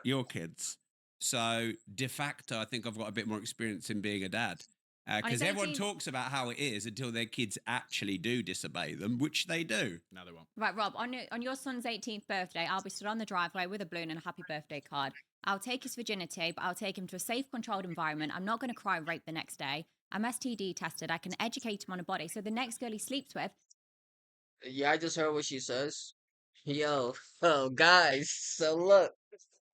your kids. So de facto, I think I've got a bit more experience in being a dad. On Because his everyone 18th talks about how it is until their kids actually do disobey them, which they do. No, they won't. Right, Rob, on your son's 18th birthday, I'll be stood on the driveway with a balloon and a happy birthday card. I'll take his virginity, but I'll take him to a safe, controlled environment. I'm not going to cry rape the next day. I'm STD tested. I can educate him on a body. So the next girl he sleeps with, Yeah, I just heard what she says. Yo, oh guys, so look,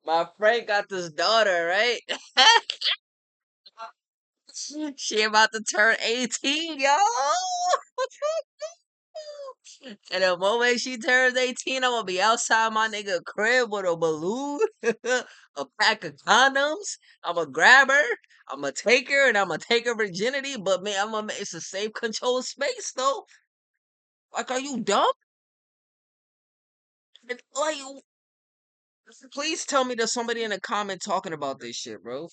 my friend got this daughter, right? She about to turn 18, yo. And the moment she turns 18, I'm gonna be outside my nigga crib with a balloon, a pack of condoms. I'm gonna grab her, I'm gonna take her, and I'm gonna take her virginity. But man, it's a safe, controlled space, though. Like, are you dumb? Like, please tell me there's somebody in the comment talking about this shit, bro.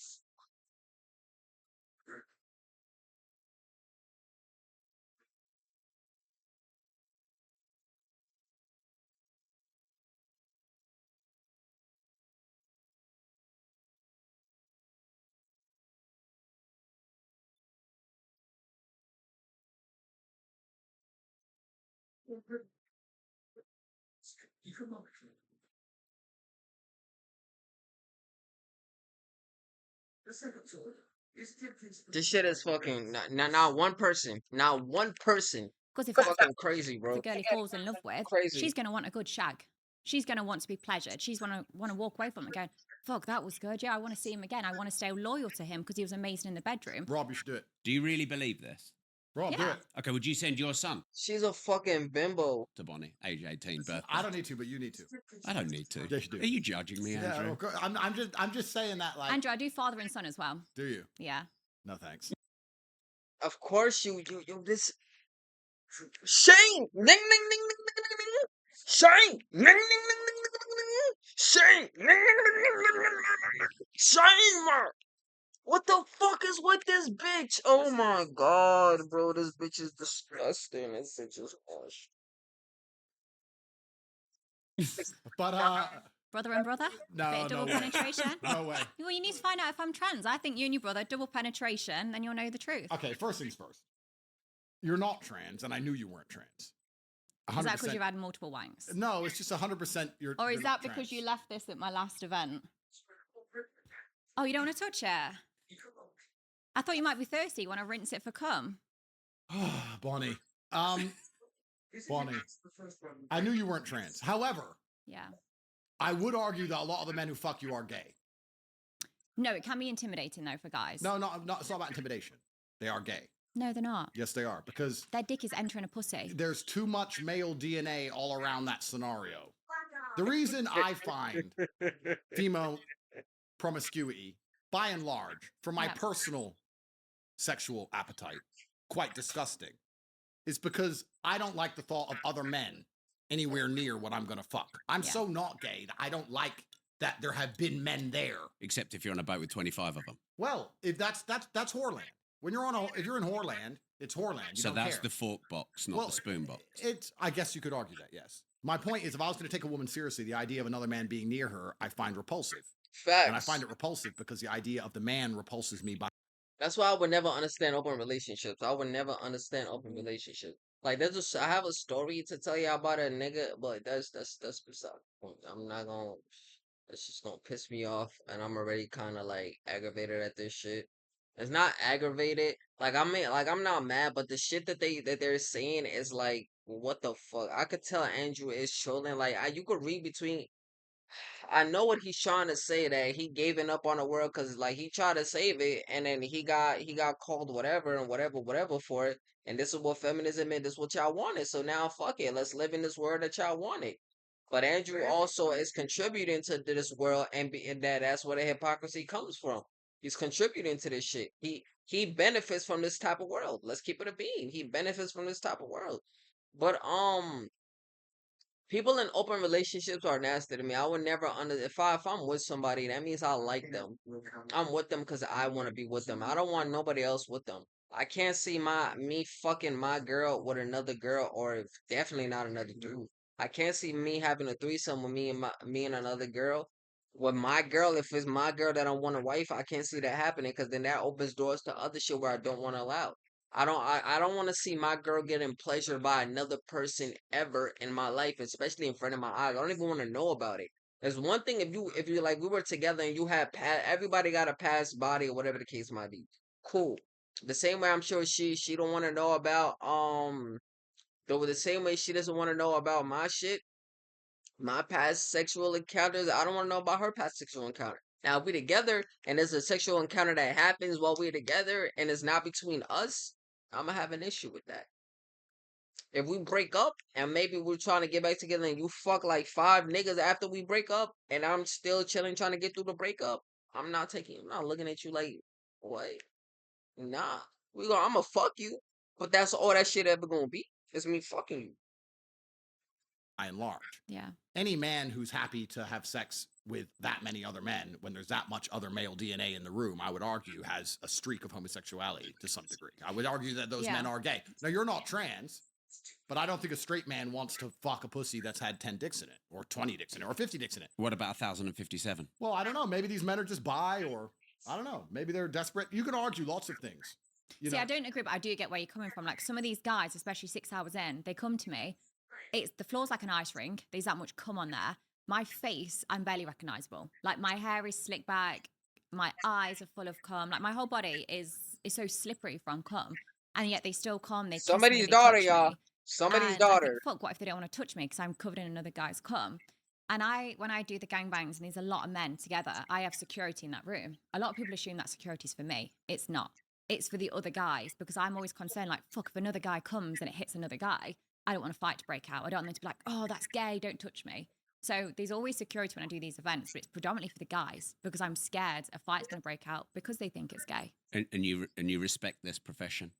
This shit is fucking not one person, not one person. because if that's Fucking crazy, the bro. girl he falls in love with, she's Crazy. going to want a good shag. She's going to want to be pleasured. She's want to walk away from it going, fuck, that was good. Yeah, I want to see him again. I want to stay loyal to him because he was amazing in the bedroom. Rob, you should do it. Do you really believe this? Rob, do Yeah. it. Okay, would you send your son She's a fucking bimbo. to Bonnie, age 18, birthday? I don't need to, but you need to. I don't need to. Yes, you do. Are you judging me, Yeah, Andrew? of course. I'm just saying that. Like, Andrew, I do father and son as well. do you? Yeah. No, thanks. Of course you this Shane! Ding ding ding ding ding ding ding! Shane! Ding ding ding ding ding ding ding! Shane! Ding ding ding ding ding ding ding! Shane! What the fuck is with this bitch? Oh my god, bro, this bitch is disgusting. This bitch is harsh. But Brother and brother? no, Bit of double no way. penetration? No way. Well, you need to find out if I'm trans. I think you and your brother, double penetration, then you'll know the truth. Okay, first things first. You're not trans, and I knew you weren't trans. Is that because 100%. you've had multiple wanks? No, it's just 100%. Or is you're that not because trans. you left this at my last event? Oh, you don't want to touch it? I thought you might be thirsty. You want to rinse it for cum? Bonnie. Bonnie. I knew you weren't trans. However, Yeah. I would argue that a lot of the men who fuck you are gay. No, it can be intimidating though for guys. No, it's not about intimidation. They are gay. No, they're not. Yes, they are. Because Their dick is entering a pussy. there's too much male DNA all around that scenario. The reason I find female promiscuity, by and large, for my Yeah. personal sexual appetite, quite disgusting, is because I don't like the thought of other men anywhere near what I'm gonna fuck. I'm Yeah. so not gay that I don't like that there have been men there. Except if you're on a boat with 25 of them. Well, if that's whoreland. When you're if you're in whoreland, it's whoreland. You So don't that's care. the fork box, not Well, the spoon box. I guess you could argue that, yes. My point is, if I was going to take a woman seriously, the idea of another man being near her, I find repulsive. Facts. And I find it repulsive because the idea of the man repulses me by. That's why I would never understand open relationships. I would never understand open relationships. Like I have a story to tell you about a nigga, but that's beside the point. I'm not gonna. It's just gonna piss me off, and I'm already kind of like aggravated at this shit. It's not aggravated. Like I'm not mad, but the shit that they're saying is like, what the fuck? I could tell Andrew is trolling. Like you could read between. I know what he's trying to say, that he gave up on the world because like he tried to save it, and then he got called whatever and whatever for it. And this is what feminism is. This is what y'all wanted. So now fuck it. Let's live in this world that y'all wanted. But Andrew also is contributing to this world, and that's where the hypocrisy comes from. He's contributing to this shit. He benefits from this type of world. Let's keep it a bean. He benefits from this type of world. But people in open relationships are nasty to me. I would never if I'm with somebody, that means I like them. I'm with them because I want to be with them. I don't want nobody else with them. I can't see me fucking my girl with another girl, or definitely not another dude. I can't see me having a threesome with me and another girl, with my girl, if it's my girl that I want a wife, I can't see that happening because then that opens doors to other shit where I don't want to allow. I don't want to see my girl getting pleasure by another person ever in my life, especially in front of my eyes. I don't even want to know about it. There's one thing if you like we were together and you had everybody got a past body or whatever the case might be. Cool. The same way I'm sure she don't want to know about though the same way she doesn't want to know about my shit, my past sexual encounters. I don't want to know about her past sexual encounter. Now, if we together and there's a sexual encounter that happens while we're together and it's not between us, I'm gonna have an issue with that. If we break up and maybe we're trying to get back together and you fuck like 5 niggas after we break up and I'm still chilling trying to get through the breakup, I'm not looking at you like, what? Nah. I'm gonna fuck you, but that's all that shit ever gonna be. It's me fucking you. By and large. Yeah. Any man who's happy to have sex with that many other men when there's that much other male DNA in the room, I would argue has a streak of homosexuality to some degree. I would argue that those men are gay. Now, you're not trans, but I don't think a straight man wants to fuck a pussy that's had 10 dicks in it, or 20 dicks in it, or 50 dicks in it. What about 1,057? Well, I don't know. Maybe these men are just bi, or I don't know. Maybe they're desperate. You can argue lots of things. See, I don't agree, but I do get where you're coming from. Like some of these guys, especially 6 hours in, they come to me. It's the floor's like an ice rink. There's that much cum on there. My face, I'm barely recognizable. Like my hair is slicked back. My eyes are full of cum. Like my whole body is so slippery from cum. And yet they still come. They kiss me, Somebody's they daughter, touch y'all. me. Somebody's And I daughter. think, fuck, what if they don't want to touch me because I'm covered in another guy's cum? And when I do the gangbangs and there's a lot of men together, I have security in that room. A lot of people assume that security's for me. It's not. It's for the other guys because I'm always concerned, like, fuck, if another guy comes and it hits another guy, I don't want a fight to break out. I don't want them to be like, oh, that's gay, don't touch me. So there's always security when I do these events, but it's predominantly for the guys because I'm scared a fight's going to break out because they think it's gay. And you respect this profession?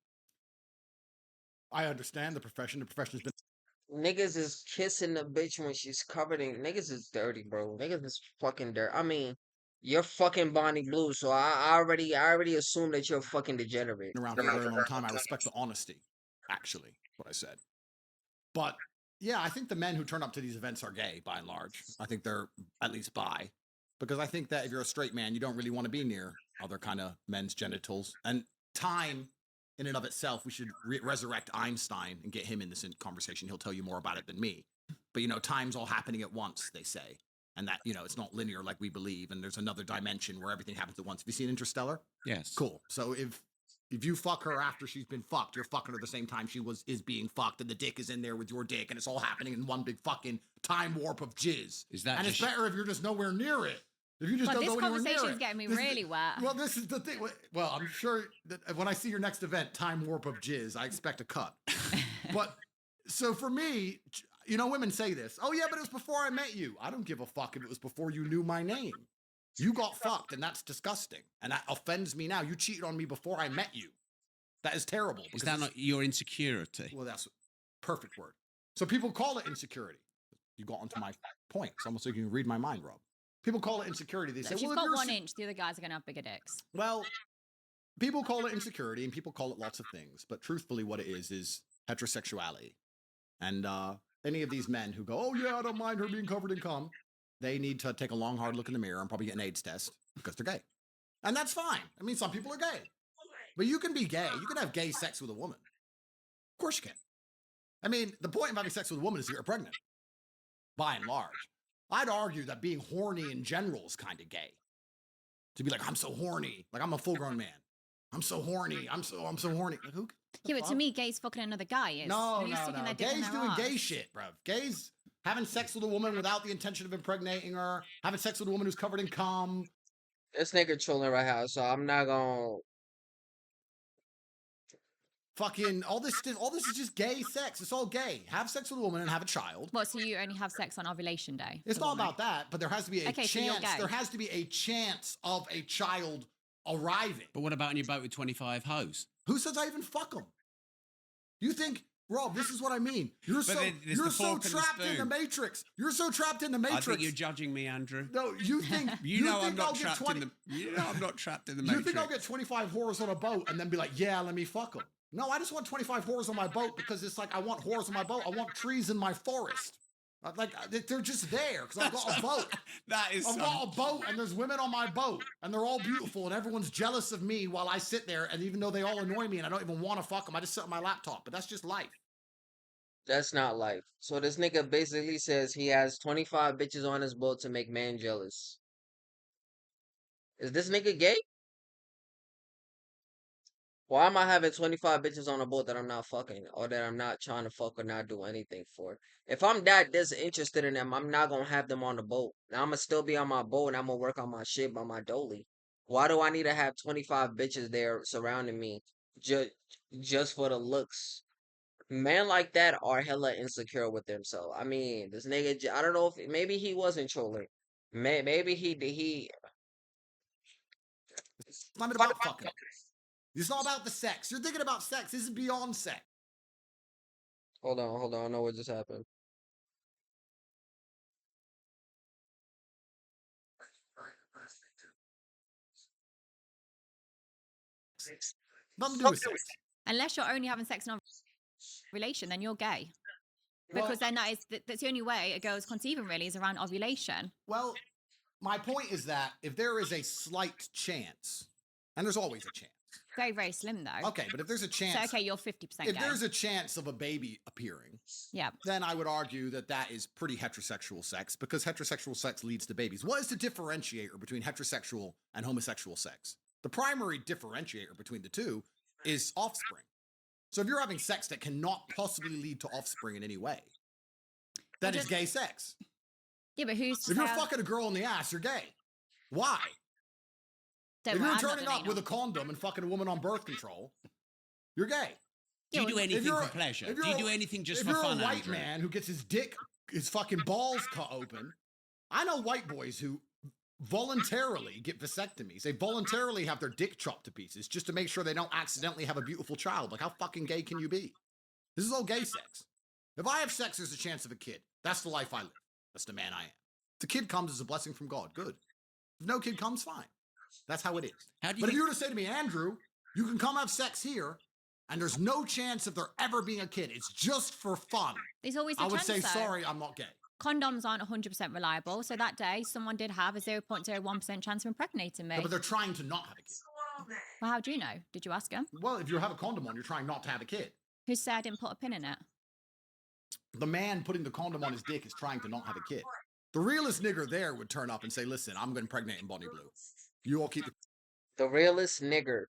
I understand the profession. The profession's been Niggas is kissing the bitch when she's covered in. Niggas is dirty, bro. Niggas is fucking dirty. I mean, you're fucking Bonnie Blue, so I already assume that you're a fucking degenerate. around for a very long time. I respect the honesty, actually, what I said. But yeah, I think the men who turn up to these events are gay by and large. I think they're at least bi. Because I think that if you're a straight man, you don't really want to be near other kind of men's genitals. And time in and of itself, we should resurrect Einstein and get him in this conversation. He'll tell you more about it than me. But, time's all happening at once, they say. And that, it's not linear like we believe. And there's another dimension where everything happens at once. Have you seen Interstellar? Yes. Cool. So if you fuck her after she's been fucked, you're fucking her the same time she is being fucked, and the dick is in there with your dick, and it's all happening in one big fucking time warp of jizz. Is that and it's better if you're just nowhere near it. If you just don't this know anywhere near it. conversation's getting me really wet. Well, this is the thing. Well, I'm sure that when I see your next event, time warp of jizz, I expect a cut. But so for me, women say this. Oh yeah, but it was before I met you. I don't give a fuck if it was before you knew my name. You got fucked, and that's disgusting, and that offends me now. You cheated on me before I met you. That is terrible. Is that not your insecurity? Well, that's a perfect word. So people call it insecurity. You got onto my point. It's almost like you can read my mind, Rob. People call it insecurity. They say, if you've well, got 1 inch, the other guys are going to have bigger dicks. Well, people call it insecurity, and people call it lots of things. But truthfully, what it is heterosexuality. And any of these men who go, oh, yeah, I don't mind her being covered in cum, they need to take a long, hard look in the mirror and probably get an AIDS test because they're gay. And that's fine. I mean, some people are gay. But you can be gay. You can have gay sex with a woman. Of course you can. I mean, the point of having sex with a woman is that you're pregnant. By and large. I'd argue that being horny in general is kind of gay. To be like, I'm so horny. Like, I'm a full-grown man. I'm so horny. I'm so horny. Like, who? Yeah, but to me, gay's fucking another guy. No. Gay's doing gay shit, bro. Gay's having sex with a woman without the intention of impregnating her. Having sex with a woman who's covered in cum. This nigga trolling right now, so I'm not gonna... Fucking all this is just gay sex. It's all gay. Have sex with a woman and have a child. What? So you only have sex on ovulation day? It's not about that, but there has to be a chance. So there has to be a chance of a child arriving. But what about on your boat with 25 hoes? Who says I even fuck them? You think, Rob? This is what I mean. You're so trapped in the matrix. You're so trapped in the matrix. I think you're judging me, Andrew. No, you think you know I'm not trapped in the. You know I'm not trapped in the matrix. You think I'll get 25 whores on a boat and then be like, yeah, let me fuck them? No, I just want 25 whores on my boat because it's like I want whores on my boat. I want trees in my forest. They're just there because I've got a boat. That is I've got a boat and there's women on my boat and they're all beautiful and everyone's jealous of me while I sit there, and even though they all annoy me and I don't even want to fuck them, I just sit on my laptop. But that's just life. That's not life. So this nigga basically says he has 25 bitches on his boat to make man jealous. Is this nigga gay? Why am I having 25 bitches on a boat that I'm not fucking or that I'm not trying to fuck or not do anything for? If I'm that disinterested in them, I'm not gonna have them on the boat. Now I'm gonna still be on my boat and I'm gonna work on my shit by my dolly. Why do I need to have 25 bitches there surrounding me just for the looks? Men like that are hella insecure with themselves. I mean, this nigga, I don't know if maybe he wasn't trolling. Maybe he. It's not about fucking. It's not about the sex. You're thinking about sex. This is beyond sex. Hold on. I know what just happened. Nothing to do with sex. Unless you're only having sex in a relation, then you're gay. Well- Because then that's the only way a girl's conceiving really is around ovulation. Well, my point is that if there is a slight chance, and there's always a chance. Very, very slim though. Okay, but if there's a chance, So okay, you're 50% if gay. there's a chance of a baby appearing, Yeah. then I would argue that that is pretty heterosexual sex, because heterosexual sex leads to babies. What is the differentiator between heterosexual and homosexual sex? The primary differentiator between the two is offspring. So if you're having sex that cannot possibly lead to offspring in any way, that is gay sex. Yeah, but who's to If you're say- fucking a girl in the ass, you're gay. Why? Don't If worry, you're I'm not turning the up main with a one. condom and fucking a woman on birth control, you're gay. Do you do If anything you're for a- pleasure? if Do you're you a- do anything just if for you're fun, a white Andrew? man who gets his fucking balls cut open, I know white boys who voluntarily get vasectomies. They voluntarily have their dick chopped to pieces just to make sure they don't accidentally have a beautiful child. Like, how fucking gay can you be? This is all gay sex. If I have sex, there's a chance of a kid. That's the life I live. That's the man I am. If the kid comes as a blessing from God, good. If no kid comes, fine. That's how it is. How do you But if think- you were to say to me, Andrew, you can come have sex here, and there's no chance of there ever being a kid. It's just for fun. There's always a I would chance, say, though. sorry, I'm not gay. Condoms aren't 100% reliable. So that day, someone did have a 0.01% chance of impregnating me. No, but they're trying to not have a kid. Well, how do you know? Did you ask him? Well, if you have a condom on, you're trying not to have a kid. Who said I didn't put a pin in it? The man putting the condom on his dick is trying to not have a kid. The realest nigger there would turn up and say, listen, I'm going to impregnate Bonnie Blue. You all keep The realest nigger.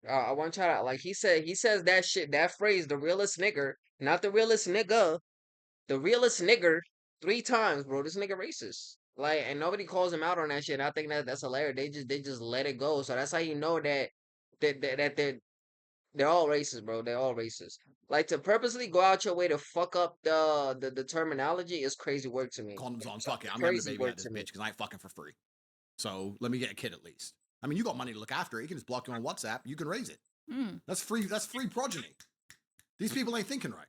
I want to try to he says that shit, that phrase, the realest nigger, not the realest nigga, the realest nigger 3 times, bro. This nigga racist. Like, and nobody calls him out on that shit. I think that's hilarious. They just let it go. So that's how you know that they're all racist, bro. They're all racist. Like, to purposely go out your way to fuck up the terminology is crazy work to me. condoms on. Fuck it. I'm having a Crazy baby work out of this to me. bitch because I ain't fucking for free. So let me get a kid at least. I mean, you got money to look after it. You can just block you on WhatsApp. You can raise it. Mm. That's free. That's free progeny. These people ain't thinking right.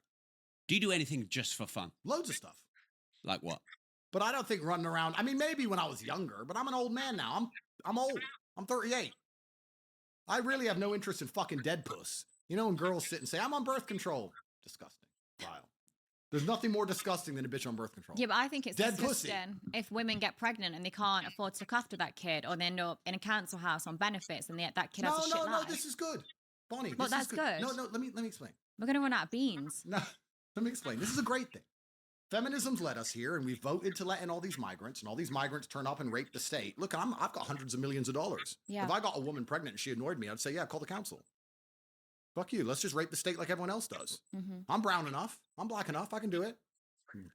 Do you do anything just for fun? Loads of stuff. Like what? But I don't think running around. I mean, maybe when I was younger, but I'm an old man now. I'm old. I'm 38. I really have no interest in fucking dead puss. You know when girls sit and say, I'm on birth control. Disgusting. Vile. There's nothing more disgusting than a bitch on birth control. Yeah, but I think it's Dead pussy. disgusting if women get pregnant and they can't afford to look after that kid, or they end up in a council house on benefits and that kid has a shit No, life. this is good. Bonnie, Well, this is that's good. No, let me explain. We're going to run out of beans. No, let me explain. This is a great thing. Feminism's led us here, and we voted to let in all these migrants, and all these migrants turn up and rape the state. Look, I've got hundreds of millions of dollars. Yeah. If I got a woman pregnant and she annoyed me, I'd say, yeah, call the council. Fuck you. Let's just rape the state like everyone else does. Mm-hmm. I'm brown enough. I'm black enough. I can do it.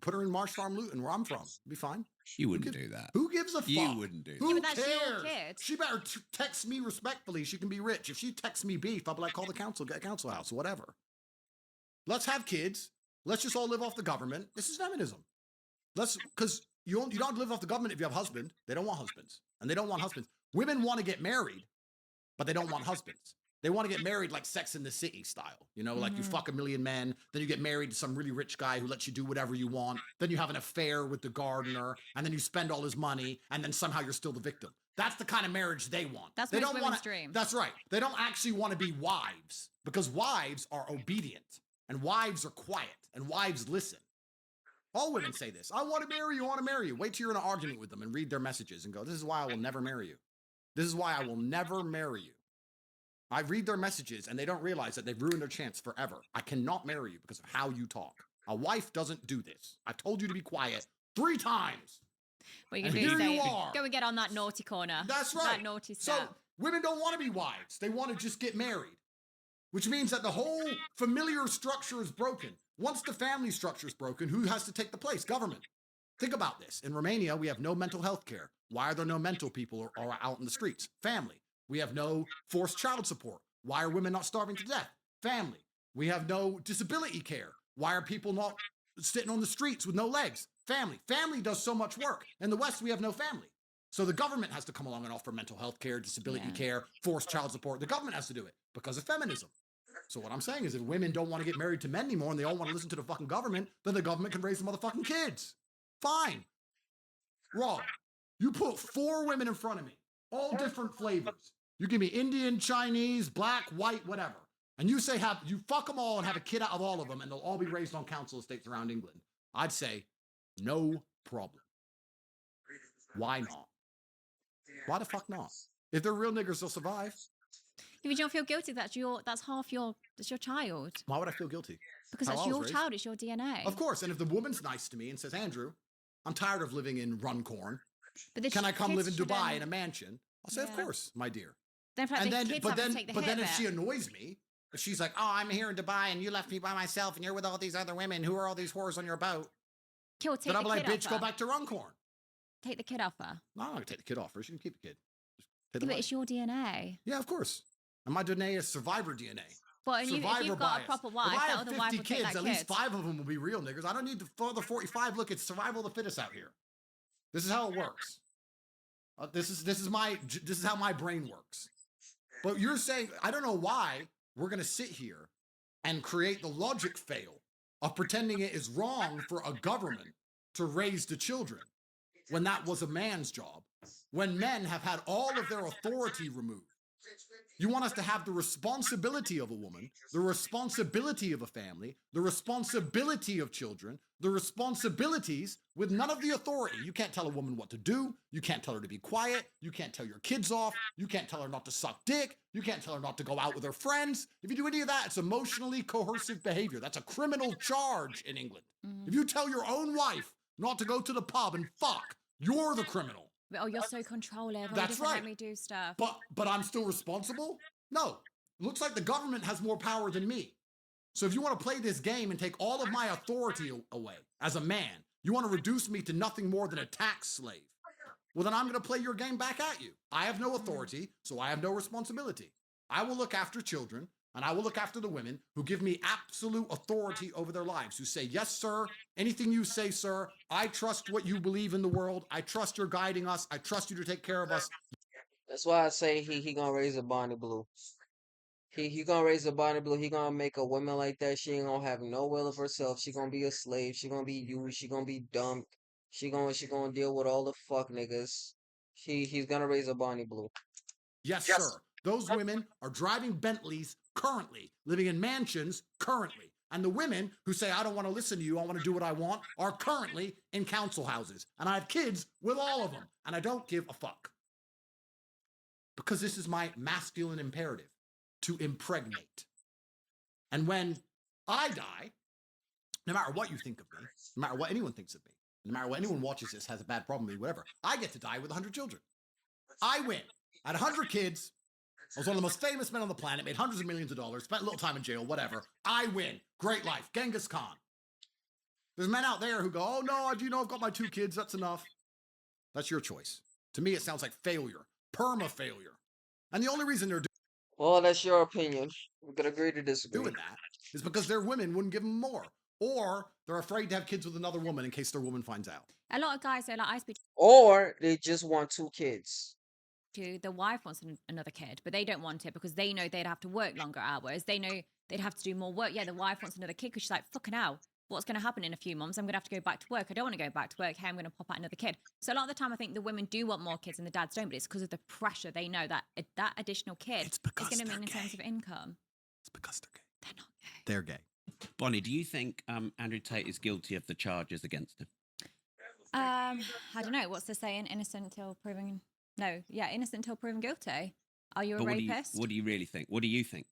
Put her in Marsh Farm Luton, where I'm from. Be fine. You wouldn't do that. Who gives a fuck? You wouldn't do Who Yeah, but that's your cares? kid. She better text me respectfully. She can be rich. If she texts me beef, I'll be like, call the council, get a council house, whatever. Let's have kids. Let's just all live off the government. This is feminism. Because you don't have to live off the government if you have a husband. They don't want husbands. And they don't want husbands. Women want to get married, but they don't want husbands. They want to get married like Sex in the City style. You know, like you fuck a million men, then you get married to some really rich guy who lets you do whatever you want. Then you have an affair with the gardener, and then you spend all his money, and then somehow you're still the victim. That's the kind of marriage they want. That's they most don't women's wanna, dream. That's right. They don't actually want to be wives, because wives are obedient, and wives are quiet, and wives listen. All women say this. I want to marry you. I want to marry you. Wait till you're in an argument with them and read their messages and go, this is why I will never marry you. This is why I will never marry you. I read their messages and they don't realize that they've ruined their chance forever. I cannot marry you because of how you talk. A wife doesn't do this. I told you to be quiet 3 times. What you And can do is here you say, are. go and get on that naughty corner. That's right. That naughty step. So women don't want to be wives. They want to just get married, which means that the whole familiar structure is broken. Once the family structure is broken, who has to take the place? Government. Think about this. In Romania, we have no mental health care. Why are there no mental people or out in the streets? Family. We have no forced child support. Why are women not starving to death? Family. We have no disability care. Why are people not sitting on the streets with no legs? Family. Family does so much work. In the West, we have no family. So the government has to come along and offer mental health care, disability care, forced child support. The government has to do it because of feminism. So what I'm saying is if women don't want to get married to men anymore and they all want to listen to the fucking government, then the government can raise the motherfucking kids. Fine. Rob, you put 4 women in front of me, all different flavors. You give me Indian, Chinese, black, white, whatever. And you say you fuck them all and have a kid out of all of them and they'll all be raised on council estates around England. I'd say, no problem. Why not? Why the fuck not? If they're real niggers, they'll survive. If you don't feel guilty, that's your child. Why would I feel guilty? Because that's your child, it's your DNA. Of course, and if the woman's nice to me and says, Andrew, I'm tired of living in Runcorn. But Can I come live in Dubai in a mansion? I'll say, of course, my dear. Then, but then if she annoys me, if she's like, oh, I'm here in Dubai and you left me by myself and you're with all these other women, who are all these whores on your boat? Then I'll be like, bitch, go back to Runcorn. Take the kid off her. No, I'm not going to take the kid off her. She can keep the kid. Yeah, but it's your DNA. Yeah, of course. And my DNA is survivor DNA. But if you've got bias. a proper wife, if I that have other wife 50 will take kids, that at kid. least 5 of them will be real niggers. I don't need the other 45. Look, it's survival of the fittest out here. This is how it works. This is how my brain works. But you're saying, I don't know why we're going to sit here and create the logic fail of pretending it is wrong for a government to raise the children when that was a man's job, when men have had all of their authority removed. You want us to have the responsibility of a woman, the responsibility of a family, the responsibility of children, the responsibilities with none of the authority. You can't tell a woman what to do. You can't tell her to be quiet. You can't tell your kids off. You can't tell her not to suck dick. You can't tell her not to go out with her friends. If you do any of that, it's emotionally coercive behavior. That's a criminal charge in England. If you tell your own wife not to go to the pub and fuck, you're the criminal. Oh, you're so controlling. That's right. Let me do stuff. But I'm still responsible? No. Looks like the government has more power than me. So if you want to play this game and take all of my authority away as a man, you want to reduce me to nothing more than a tax slave. Well, then I'm going to play your game back at you. I have no authority, so I have no responsibility. I will look after children, and I will look after the women who give me absolute authority over their lives, who say, yes, sir, anything you say, sir, I trust what you believe in the world. I trust you're guiding us. I trust you to take care of us. That's why I say he gonna raise a Bonnie Blue. He gonna raise a Bonnie Blue. He gonna make a woman like that. She ain't gonna have no will of herself. She gonna be a slave. She gonna be used. She gonna be dumped. She gonna deal with all the fuck niggas. He's gonna raise a Bonnie Blue. Yes, sir. Those women are driving Bentleys currently, living in mansions currently. And the women who say, I don't want to listen to you, I want to do what I want, are currently in council houses. And I have kids with all of them. And I don't give a fuck. Because this is my masculine imperative, to impregnate. And when I die, no matter what you think of me, no matter what anyone thinks of me, no matter what anyone watches this, has a bad problem with me, whatever, I get to die with 100 children. I win. I had 100 kids. I was one of the most famous men on the planet, made hundreds of millions of dollars, spent a little time in jail, whatever. I win. Great life. Genghis Khan. There's men out there who go, oh no, I've got my 2 kids, that's enough. That's your choice. To me, it sounds like failure. Perma-failure. And the only reason they're Well, that's your opinion. We could agree to disagree. doing that is because their women wouldn't give them more. Or they're afraid to have kids with another woman in case their woman finds out. A lot of guys say, like, I speak Or they just want 2 kids. to the wife wants another kid, but they don't want it because they know they'd have to work longer hours. They know they'd have to do more work. Yeah, the wife wants another kid because she's like, fucking hell, what's going to happen in a few months? I'm going to have to go back to work. I don't want to go back to work. Hey, I'm going to pop out another kid. So a lot of the time, I think the women do want more kids and the dads don't, but it's because of the pressure. They know that that additional kid is going to mean in terms of income. It's because they're gay. They're not gay. They're gay. Bonnie, do you think Andrew Tate is guilty of the charges against him? I don't know. What's the saying? Innocent till proven. No, yeah, innocent till proven guilty. Are you a But rapist? what do you really think? What do you think?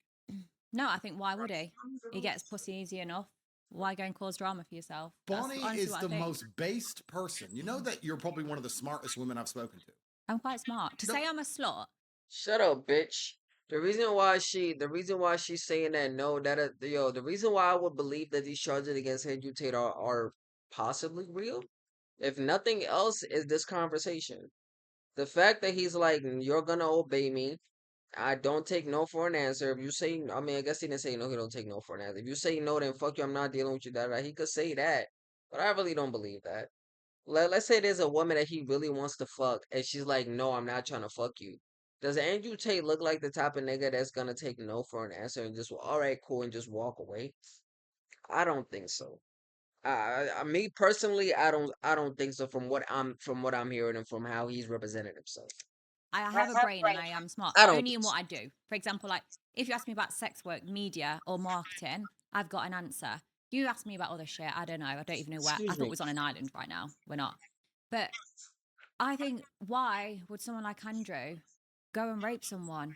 No, I think why would he? He gets pussy easy enough. Why go and cause drama for yourself? That's Bonnie honestly is what I the think. most based person. You know that you're probably one of the smartest women I've spoken to. I'm quite smart. To No. say I'm a slut, Shut up, bitch. The reason why she's saying that, no, the reason why I would believe that these charges against Andrew Tate are possibly real, if nothing else, is this conversation. The fact that he's like, you're gonna obey me. I don't take no for an answer. If you say, I mean, I guess he didn't say no, he don't take no for an answer. If you say no, then fuck you, I'm not dealing with you, that. He could say that. But I really don't believe that. Let's say there's a woman that he really wants to fuck, and she's like, no, I'm not trying to fuck you. Does Andrew Tate look like the type of nigga that's gonna take no for an answer and just, all right, cool, and just walk away? I don't think so. Me personally, I don't think so. From what I'm hearing and from how he's represented himself. I have a brain and I am smart, I but don't only think in so. what I do. For example, like if you ask me about sex work, media, or marketing, I've got an answer. You ask me about other shit, I don't know. I don't even know where. I Excuse thought me. it was on an island right now. We're not. But I think, why would someone like Andrew go and rape someone?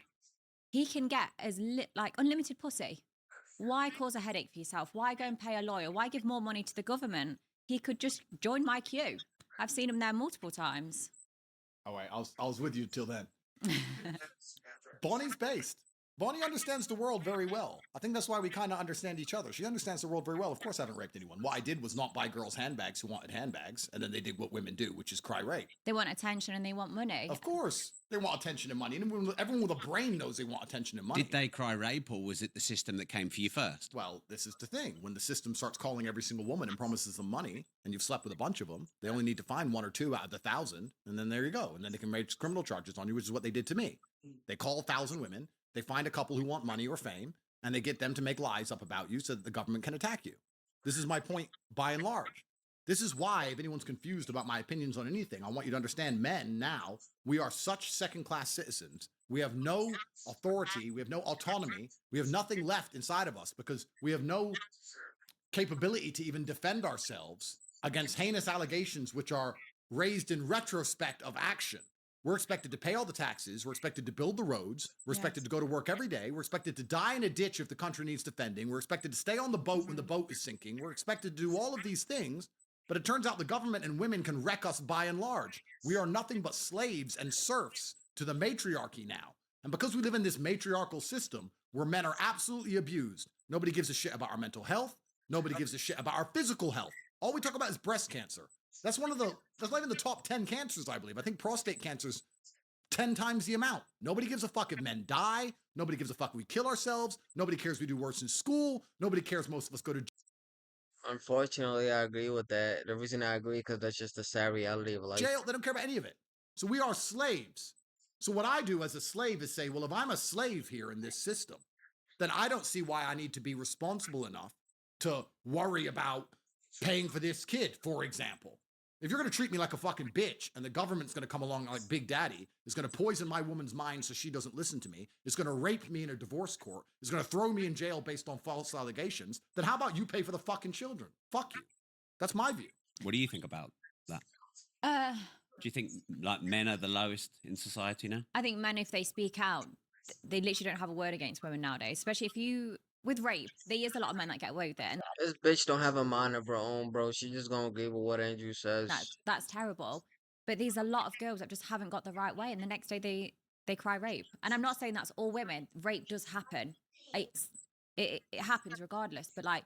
He can get like unlimited pussy. Why cause a headache for yourself? Why go and pay a lawyer? Why give more money to the government? He could just join my queue. I've seen him there multiple times. Oh wait, I was with you till then. Bonnie's based. Bonnie understands the world very well. I think that's why we kind of understand each other. She understands the world very well. Of course, I haven't raped anyone. What I did was not buy girls handbags who wanted handbags, and then they did what women do, which is cry rape. They want attention and they want money. Of course, they want attention and money. And everyone with a brain knows they want attention and money. Did they cry rape, or was it the system that came for you first? Well, this is the thing. When the system starts calling every single woman and promises them money, and you've slept with a bunch of them, they only need to find one or two out of the 1,000, and then there you go. And then they can raise criminal charges on you, which is what they did to me. They call 1,000 women, they find a couple who want money or fame, and they get them to make lies up about you so that the government can attack you. This is my point by and large. This is why, if anyone's confused about my opinions on anything, I want you to understand, men now, we are such second-class citizens. We have no authority, we have no autonomy, we have nothing left inside of us because we have no capability to even defend ourselves against heinous allegations which are raised in retrospect of action. We're expected to pay all the taxes. We're expected to build the roads. We're expected to go to work every day. We're expected to die in a ditch if the country needs defending. We're expected to stay on the boat when the boat is sinking. We're expected to do all of these things. But it turns out the government and women can wreck us by and large. We are nothing but slaves and serfs to the matriarchy now. And because we live in this matriarchal system where men are absolutely abused, nobody gives a shit about our mental health. Nobody gives a shit about our physical health. All we talk about is breast cancer. That's not even the top 10 cancers, I believe. I think prostate cancer's 10 times the amount. Nobody gives a fuck if men die. Nobody gives a fuck if we kill ourselves. Nobody cares if we do worse in school. Nobody cares most of us go to Unfortunately, I agree with that. The reason I agree because that's just the sad reality of life. jail. They don't care about any of it. So we are slaves. So what I do as a slave is say, well, if I'm a slave here in this system, then I don't see why I need to be responsible enough to worry about paying for this kid, for example. If you're going to treat me like a fucking bitch and the government's going to come along like Big Daddy, is going to poison my woman's mind so she doesn't listen to me, is going to rape me in a divorce court, is going to throw me in jail based on false allegations, then how about you pay for the fucking children? Fuck you. That's my view. What do you think about that? Do you think like men are the lowest in society now? I think men, if they speak out, they literally don't have a word against women nowadays. Especially if you, with rape, there is a lot of men that get away with it, and This bitch don't have a mind of her own, bro. She just gonna agree with what Andrew says. that's terrible. But there's a lot of girls that just haven't got the right way, and the next day they cry rape. And I'm not saying that's all women. Rape does happen. It happens regardless. But like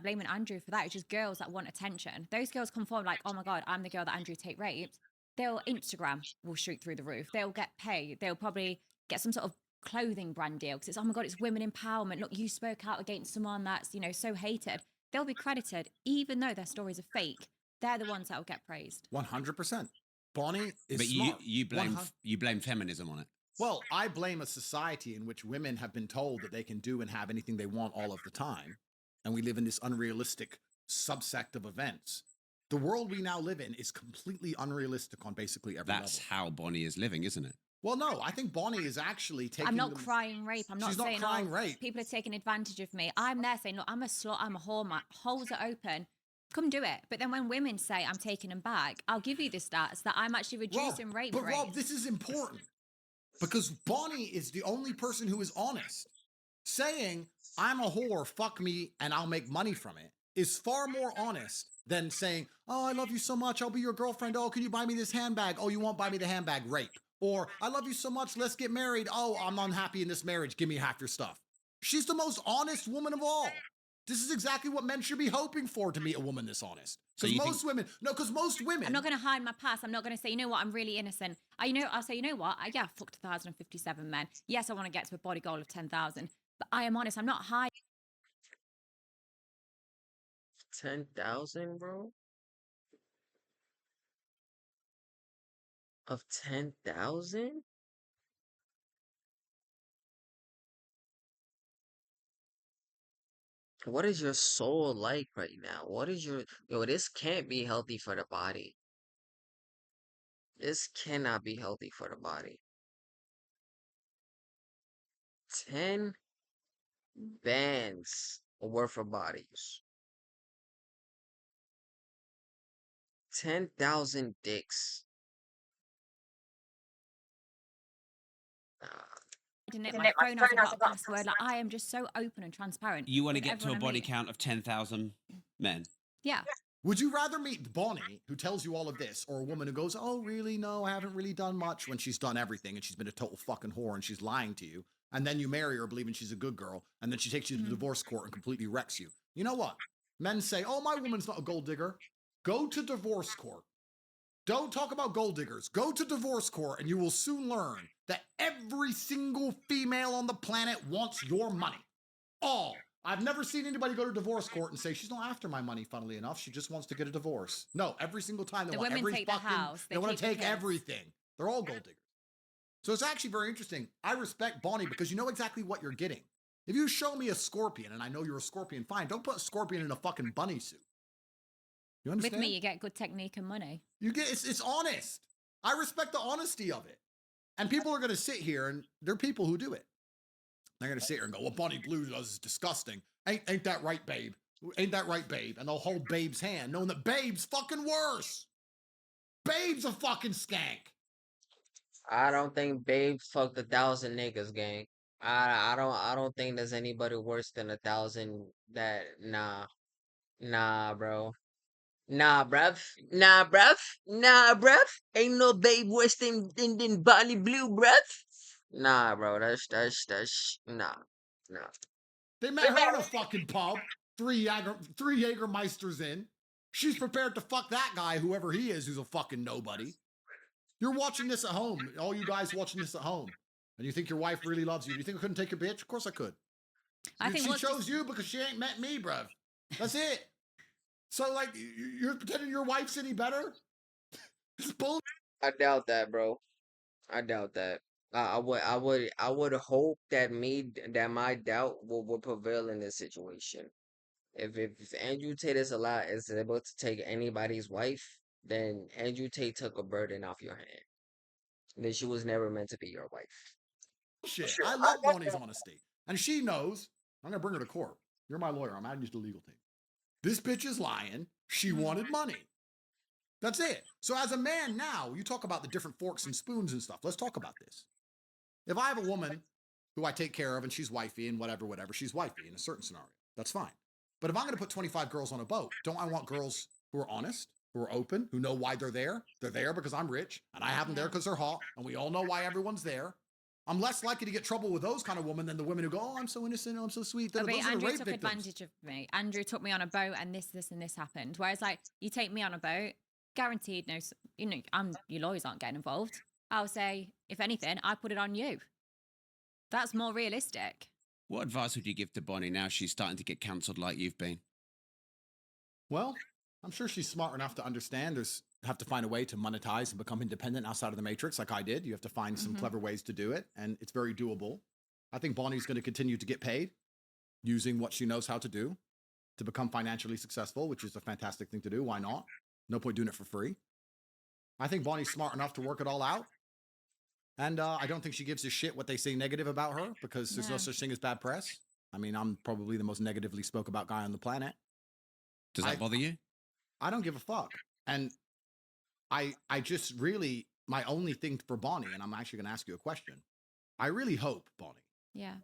blaming Andrew for that, it's just girls that want attention. Those girls come forward like, oh my god, I'm the girl that Andrew Tate raped. They'll Instagram will shoot through the roof. They'll get paid. They'll probably get some sort of clothing brand deal because it's, oh my god, it's women empowerment. Look, you spoke out against someone that's, so hated. They'll be credited even though their stories are fake. They're the ones that will get praised. 100%. Bonnie is But smart. you blame feminism on it. Well, I blame a society in which women have been told that they can do and have anything they want all of the time. And we live in this unrealistic subsect of events. The world we now live in is completely unrealistic on basically every That's level. how Bonnie is living, isn't it? Well, no, I think Bonnie is actually taking. I'm not crying rape. I'm not She's not saying, crying rape. people are taking advantage of me. I'm there saying, look, I'm a slut, I'm a whore, my holes are open. Come do it. But then when women say I'm taking them back, I'll give you the stats that I'm actually reducing rape rates. Rob, this is important because Bonnie is the only person who is honest. Saying I'm a whore, fuck me, and I'll make money from it is far more honest than saying, oh, I love you so much, I'll be your girlfriend. Oh, can you buy me this handbag? Oh, you won't buy me the handbag, rape. Or I love you so much, let's get married. Oh, I'm unhappy in this marriage, give me half your stuff. She's the most honest woman of all. This is exactly what men should be hoping for, to meet a woman this honest. So Because you most women, I'm not going to hide my past. I'm not going to say, you know what, I'm really innocent. I'll say, you know what, yeah, I fucked 1,057 men. Yes, I want to get to a body goal of 10,000. But I am honest. I'm not hiding. 10,000, bro? Of 10,000? What is your soul like right now? What is your... Yo, this can't be healthy for the body. This cannot be healthy for the body. 10 bands worth of bodies. 10,000 dicks. Nah. it. My phone hasn't got a password. Like, I am just so open and transparent. You want to with get to a everyone I body meet. count of 10,000 men? Yeah. Would you rather meet Bonnie, who tells you all of this, or a woman who goes, oh, really? No, I haven't really done much, when she's done everything and she's been a total fucking whore and she's lying to you, and then you marry her believing she's a good girl, and then she takes you to the divorce court and completely wrecks you? You know what? Men say, oh, my woman's not a gold digger. Go to divorce court. Don't talk about gold diggers. Go to divorce court and you will soon learn that every single female on the planet wants your money. All. I've never seen anybody go to divorce court and say she's not after my money, funnily enough. She just wants to get a divorce. No, every single time they The want women every take the fucking house, they they want keep to the take kids. everything. They're all gold diggers. So it's actually very interesting. I respect Bonnie because you know exactly what you're getting. If you show me a scorpion and I know you're a scorpion, fine. Don't put a scorpion in a fucking bunny suit. You understand? With me, you get good technique and money. You get it's honest. I respect the honesty of it. And people are gonna sit here and there are people who do it. They're gonna sit here and go, well, Bonnie Blue does is disgusting. Ain't that right, babe? Ain't that right, babe? And they'll hold Babe's hand, knowing that Babe's fucking worse. Babe's a fucking skank. I don't think Babe fucked 1,000 niggas, gang. I don't think there's anybody worse than 1,000 that nah, bro. Nah, bruv. Nah, bruv. Nah, bruv. Ain't no Babe worse than Bonnie Blue, bruv. Nah, bro. That's nah. Nah. They met her in a fucking pub. Three Jägermeisters in. She's prepared to fuck that guy, whoever he is, who's a fucking nobody. You're watching this at home, all you guys watching this at home, and you think your wife really loves you. Do you think I couldn't take your bitch? Of course I could. I think she chose you because she ain't met me, bruv. That's it. So, like, you're pretending your wife's any better? It's bull. I doubt that, bro. I doubt that. I would hope that my doubt will prevail in this situation. If Andrew Tate is able to take anybody's wife, then Andrew Tate took a burden off your hand. Then she was never meant to be your wife. Shit. I love Bonnie's honesty. And she knows. I'm going to bring her to court. You're my lawyer. I'm adding you to the legal team. This bitch is lying. She wanted money. That's it. So as a man now, you talk about the different forks and spoons and stuff. Let's talk about this. If I have a woman who I take care of and she's wifey and whatever, she's wifey in a certain scenario, that's fine. But if I'm going to put 25 girls on a boat, don't I want girls who are honest, who are open, who know why they're there? They're there because I'm rich and I have them there because they're hot and we all know why everyone's there. I'm less likely to get trouble with those kind of women than the women who go, oh, I'm so innocent, I'm so sweet. Those are the Andrew rape took victims. advantage of me. Andrew took me on a boat and this and this happened. Whereas, like, you take me on a boat, guaranteed no, your lawyers aren't getting involved. I'll say, if anything, I put it on you. That's more realistic. What advice would you give to Bonnie now she's starting to get cancelled like you've been? Well, I'm sure she's smart enough to understand have to find a way to monetize and become independent outside of the matrix like I did. You have to find some clever ways to do it, and it's very doable. I think Bonnie's going to continue to get paid using what she knows how to do to become financially successful, which is a fantastic thing to do. Why not? No point doing it for free. I think Bonnie's smart enough to work it all out. And I don't think she gives a shit what they say negative about her, because there's no No. such thing as bad press. I mean, I'm probably the most negatively spoke about guy on the planet. Does that bother you? I don't give a fuck. And I just really, my only thing for Bonnie, and I'm actually going to ask you a question. I really hope, Bonnie, Yeah.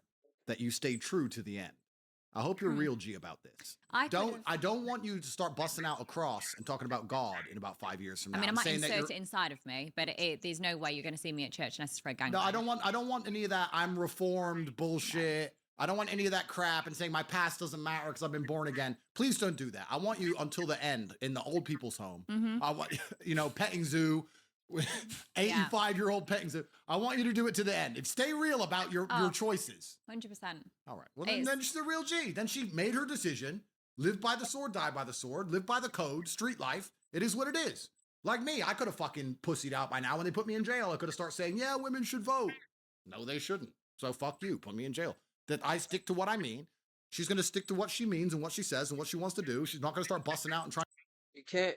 that you stay true to the end. I hope you're real G about this. I don't want you to start busting out a cross and talking about God in about 5 years from now. I mean, I might saying that insert it inside of me, but there's no way you're going to see me at church unless it's for a gangbang. No, I don't want any of that I'm reformed bullshit. I don't want any of that crap and saying my past doesn't matter because I've been born again. Please don't do that. I want you until the end in the old people's home. I want, petting zoo, 85-year-old petting zoo. I want you to do it to the end and stay real about your choices. 100%. All right. Well, then she's a real G. Then she made her decision. Live by the sword, die by the sword. Live by the code. Street life. It is what it is. Like me, I could have fucking pussied out by now. When they put me in jail, I could have started saying, yeah, women should vote. No, they shouldn't. So fuck you. Put me in jail. That I stick to what I mean. She's going to stick to what she means and what she says and what she wants to do. She's not going to start busting out and trying You can't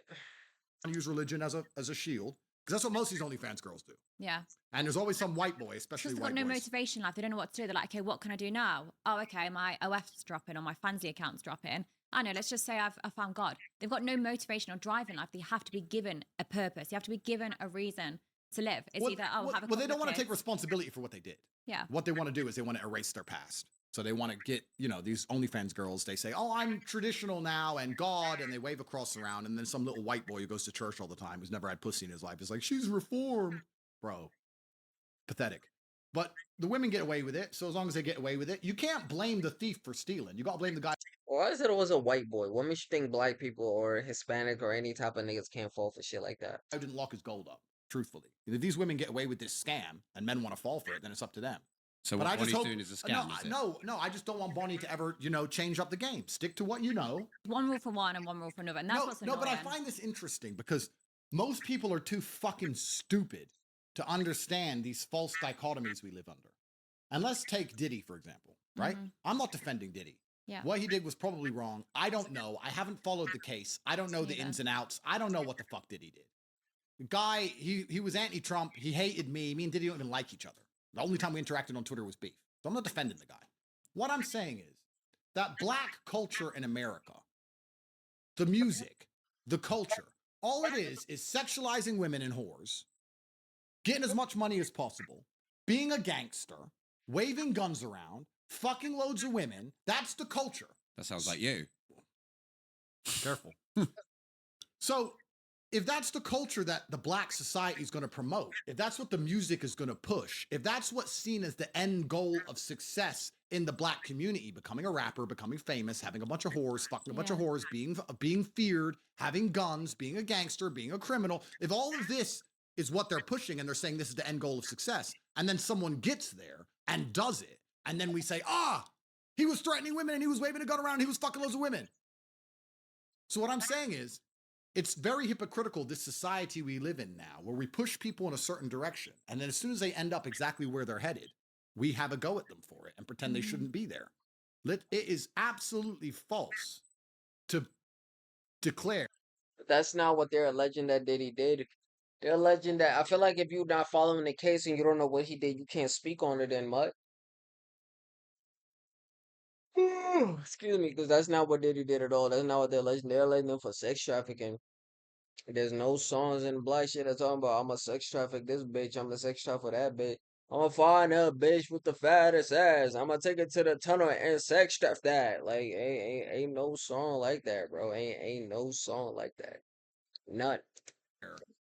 to use religion as a shield. Because that's what most of these OnlyFans girls do. Yeah. And there's always some white boy, especially Because they've white got no boys. motivation in life. They don't know what to do. They're like, okay, what can I do now? Oh, okay, my OF's dropping or my Fansly account's dropping. I know, let's just say I found God. They've got no motivation or drive in life. They have to be given a purpose. You have to be given a reason to live. It's either, have a couple Well, they don't of want to take kids. responsibility for what they did. Yeah. What they want to do is they want to erase their past. So they want to get, these OnlyFans girls, they say, oh, I'm traditional now and God, and they wave a cross around. And then some little white boy who goes to church all the time, who's never had pussy in his life, is like, she's reformed. Bro, pathetic. But the women get away with it. So as long as they get away with it, you can't blame the thief for stealing. You got to blame the guy. Why is it always a white boy? What makes you think black people or Hispanic or any type of niggas can't fall for shit like that? Who didn't lock his gold up, truthfully. If these women get away with this scam and men want to fall for it, then it's up to them. So But what I just Bonnie's hope, doing is a scam, is it? no, I just don't want Bonnie to ever, change up the game. Stick to what you know. One rule for one and one rule for another. And that's what's annoying. No, but I find this interesting because most people are too fucking stupid to understand these false dichotomies we live under. And let's take Diddy, for example, right? I'm not defending Diddy. Yeah. What he did was probably wrong. I don't know. I haven't followed the case. I don't know the ins and outs. I don't know what the fuck Diddy did. The guy, he was anti-Trump. He hated me. Me and Diddy don't even like each other. The only time we interacted on Twitter was beef. So I'm not defending the guy. What I'm saying is that black culture in America, the music, the culture, all it is sexualizing women and whores, getting as much money as possible, being a gangster, waving guns around, fucking loads of women. That's the culture. That sounds like you. Careful. So if that's the culture that the black society is going to promote, if that's what the music is going to push, if that's what's seen as the end goal of success in the black community, becoming a rapper, becoming famous, having a bunch of whores, fucking a bunch of whores, being feared, having guns, being a gangster, being a criminal, if all of this is what they're pushing and they're saying this is the end goal of success, and then someone gets there and does it, and then we say, he was threatening women and he was waving a gun around and he was fucking loads of women. So what I'm saying is, it's very hypocritical, this society we live in now, where we push people in a certain direction, and then as soon as they end up exactly where they're headed, we have a go at them for it and pretend they shouldn't be there. It is absolutely false to declare. That's not what they're alleging that Diddy did. They're alleging that. I feel like if you're not following the case and you don't know what he did, you can't speak on it then, mutt. Excuse me, because that's not what Diddy did at all. That's not what they're alleging. They're alleging him for sex trafficking. There's no songs in black shit that's talking about I'm a sex traffic this bitch, I'm a sex traffic that bitch. I'm gonna find a bitch with the fattest ass. I'm gonna take it to the tunnel and sex traffic that. Like ain't no song like that, bro. Ain't no song like that. None.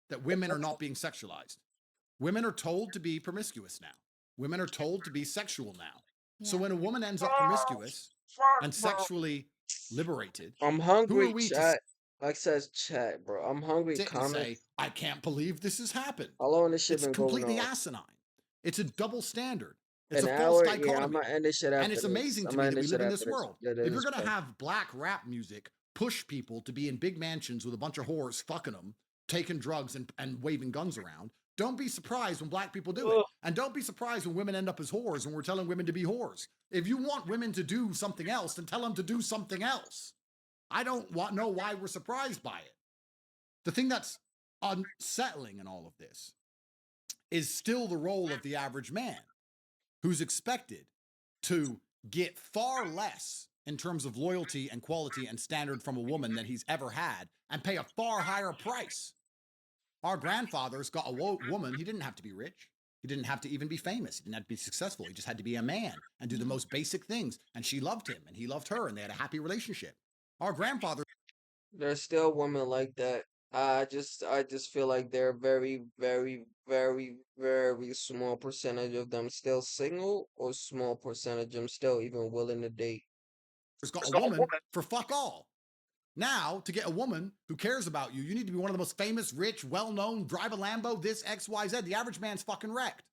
That women are not being sexualized. Women are told to be promiscuous now. Women are told to be sexual now. So when a woman ends up promiscuous and sexually liberated, I'm hungry, who are we chat. Like says chat, bro. I'm hungry. sit and Comment. say, I can't believe this has happened? How long this shit It's been going completely on? asinine. It's a double standard. It's An a false hour. Yeah, I'm dichotomy. gonna end this shit after And it's this. amazing I'm to gonna me end that we this live shit in this after world. Yeah, If this you're is going to fun. have black rap music push people to be in big mansions with a bunch of whores fucking them, taking drugs and waving guns around, don't be surprised when black people do it. Ugh. And don't be surprised when women end up as whores when we're telling women to be whores. If you want women to do something else, then tell them to do something else. I don't know why we're surprised by it. The thing that's unsettling in all of this is still the role of the average man, who's expected to get far less in terms of loyalty and quality and standard from a woman than he's ever had and pay a far higher price. Our grandfathers got a woman, he didn't have to be rich. He didn't have to even be famous. He didn't have to be successful. He just had to be a man and do the most basic things. And she loved him and he loved her and they had a happy relationship. Our grandfathers. There's still women like that. I just feel like they're very, very, very, very small percentage of them still single, or small percentage of them still even willing to date. Got a woman for fuck all. Now, to get a woman who cares about you, you need to be one of the most famous, rich, well-known, drive a Lambo, this, X, Y, Z. The average man's fucking wrecked.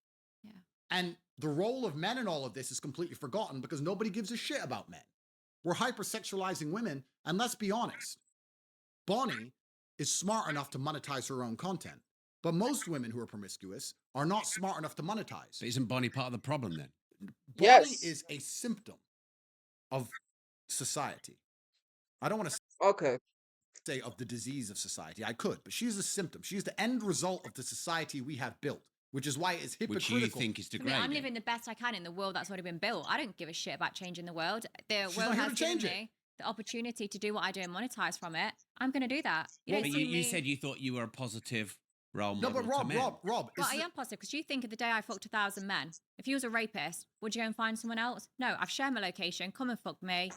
Yeah. And the role of men in all of this is completely forgotten because nobody gives a shit about men. We're hypersexualizing women, and let's be honest, Bonnie is smart enough to monetize her own content. But most women who are promiscuous are not smart enough to monetize. But isn't Bonnie part of the problem then? Bonnie Yes. is a symptom of society. I don't want to Okay. say of the disease of society. I could, but she's a symptom. She's the end result of the society we have built, which is why it's hypocritical. Which you think is I mean, degrading. I'm living the best I can in the world that's already been built. I don't give a shit about changing the world. The She's world not here has to given change it. me the opportunity to do what I do and monetize from it. I'm going to do that. You But don't see you me. said you thought you were a positive role No, model but Rob, to men. Rob. Well, is I it- am positive because you think of the day I fucked 1,000 men. If you was a rapist, would you go and find someone else? No, I've shared my location. Come and fuck me.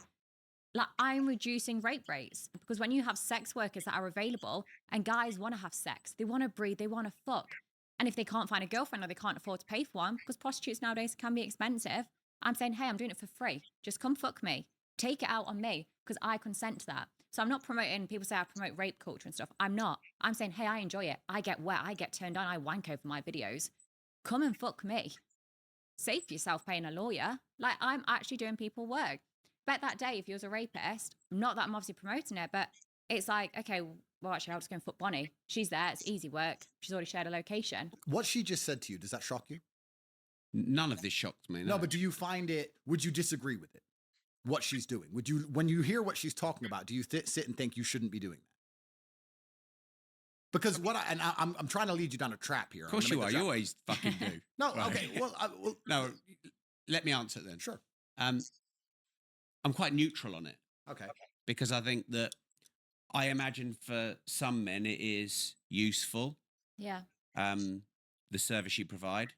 Like, I'm reducing rape rates because when you have sex workers that are available and guys want to have sex, they want to breed, they want to fuck. And if they can't find a girlfriend or they can't afford to pay for one, because prostitutes nowadays can be expensive, I'm saying, hey, I'm doing it for free. Just come fuck me. Take it out on me because I consent to that. So I'm not promoting, people say I promote rape culture and stuff. I'm not. I'm saying, hey, I enjoy it. I get wet. I get turned on. I wank over my videos. Come and fuck me. Save yourself paying a lawyer. Like, I'm actually doing people work. Bet that day, if you was a rapist, not that I'm obviously promoting it, but it's like, okay, well, actually, I'll just go and fuck Bonnie. She's there. It's easy work. She's already shared a location. what she just said to you, does that shock you? None of this shocks me. No, but do you find it, would you disagree with it? What she's doing? Would you, when you hear what she's talking about, do you sit and think you shouldn't be doing that? Because I'm trying to lead you down a trap here. Of course you are. You always fucking do. No, Right. okay. Well, No, let me answer then. sure. I'm quite neutral on it Okay. because I think that I imagine for some men it is useful, Yeah. the service you provide.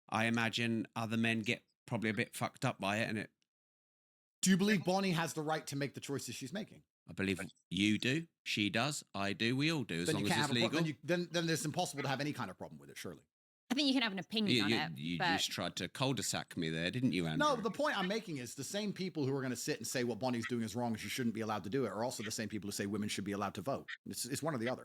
I imagine other men get probably a bit fucked up by it, and it. Do you believe Bonnie has the right to make the choices she's making? I believe you do, she does, I do, we all do, as Then long you as can't it's have a legal. then it's impossible to have any kind of problem with it, surely. I think you can have an opinion on it. You but just tried to cul-de-sac me there, didn't you, Andrew? No, the point I'm making is the same people who are going to sit and say what Bonnie's doing is wrong and she shouldn't be allowed to do it are also the same people who say women should be allowed to vote. It's one or the other.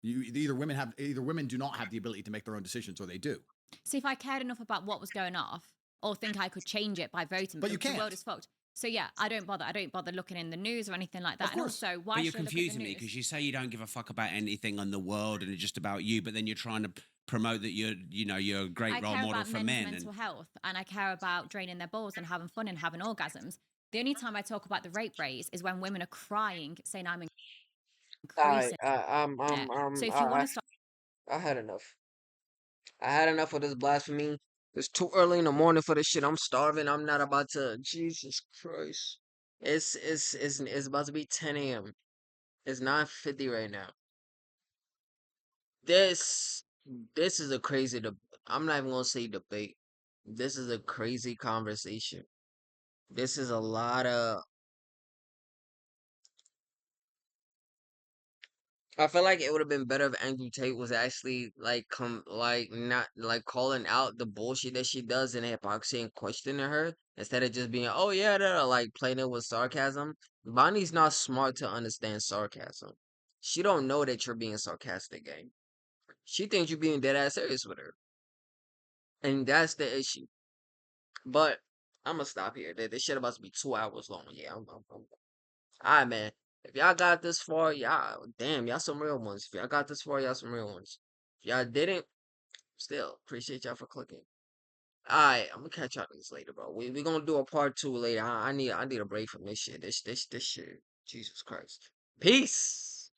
Either women do not have the ability to make their own decisions, or they do. see, if I cared enough about what was going off or think I could change it by voting, But you because the world can't. is fucked. So yeah, I don't bother. I don't bother looking in the news or anything like that. Of And course. also, why But you're should I look at the confusing me news? because you say you don't give a fuck about anything on the world and it's just about you, but then you're trying to promote that you're a great I role care model about for men's men. mental health, and I care about draining their balls and having fun and having orgasms. The only time I talk about the rape rates is when women are crying, saying I'm increasing it. So if you want to stop, I had enough. I had enough of this blasphemy. It's too early in the morning for this shit. I'm starving. I'm not about to. Jesus Christ. It's about to be 10 a.m. It's 9:50 right now. This this is a crazy I'm not even gonna say debate. This is a crazy conversation. This is a lot of. I feel like it would have been better if Andrew Tate was actually not like calling out the bullshit that she does and the hypocrisy and questioning her instead of just being, oh yeah, like playing it with sarcasm. Bonnie's not smart to understand sarcasm. She don't know that you're being sarcastic, gang. She thinks you're being dead ass serious with her, and that's the issue. But I'm gonna stop here. This shit about to be 2 hours long. Yeah, all right, man. If y'all got this far, y'all damn, y'all some real ones. If y'all got this far, y'all some real ones. If y'all didn't, still appreciate y'all for clicking. Alright, I'm gonna catch y'all niggas later, bro. We gonna do a part 2 later. I need a break from this shit. This shit. Jesus Christ. Peace.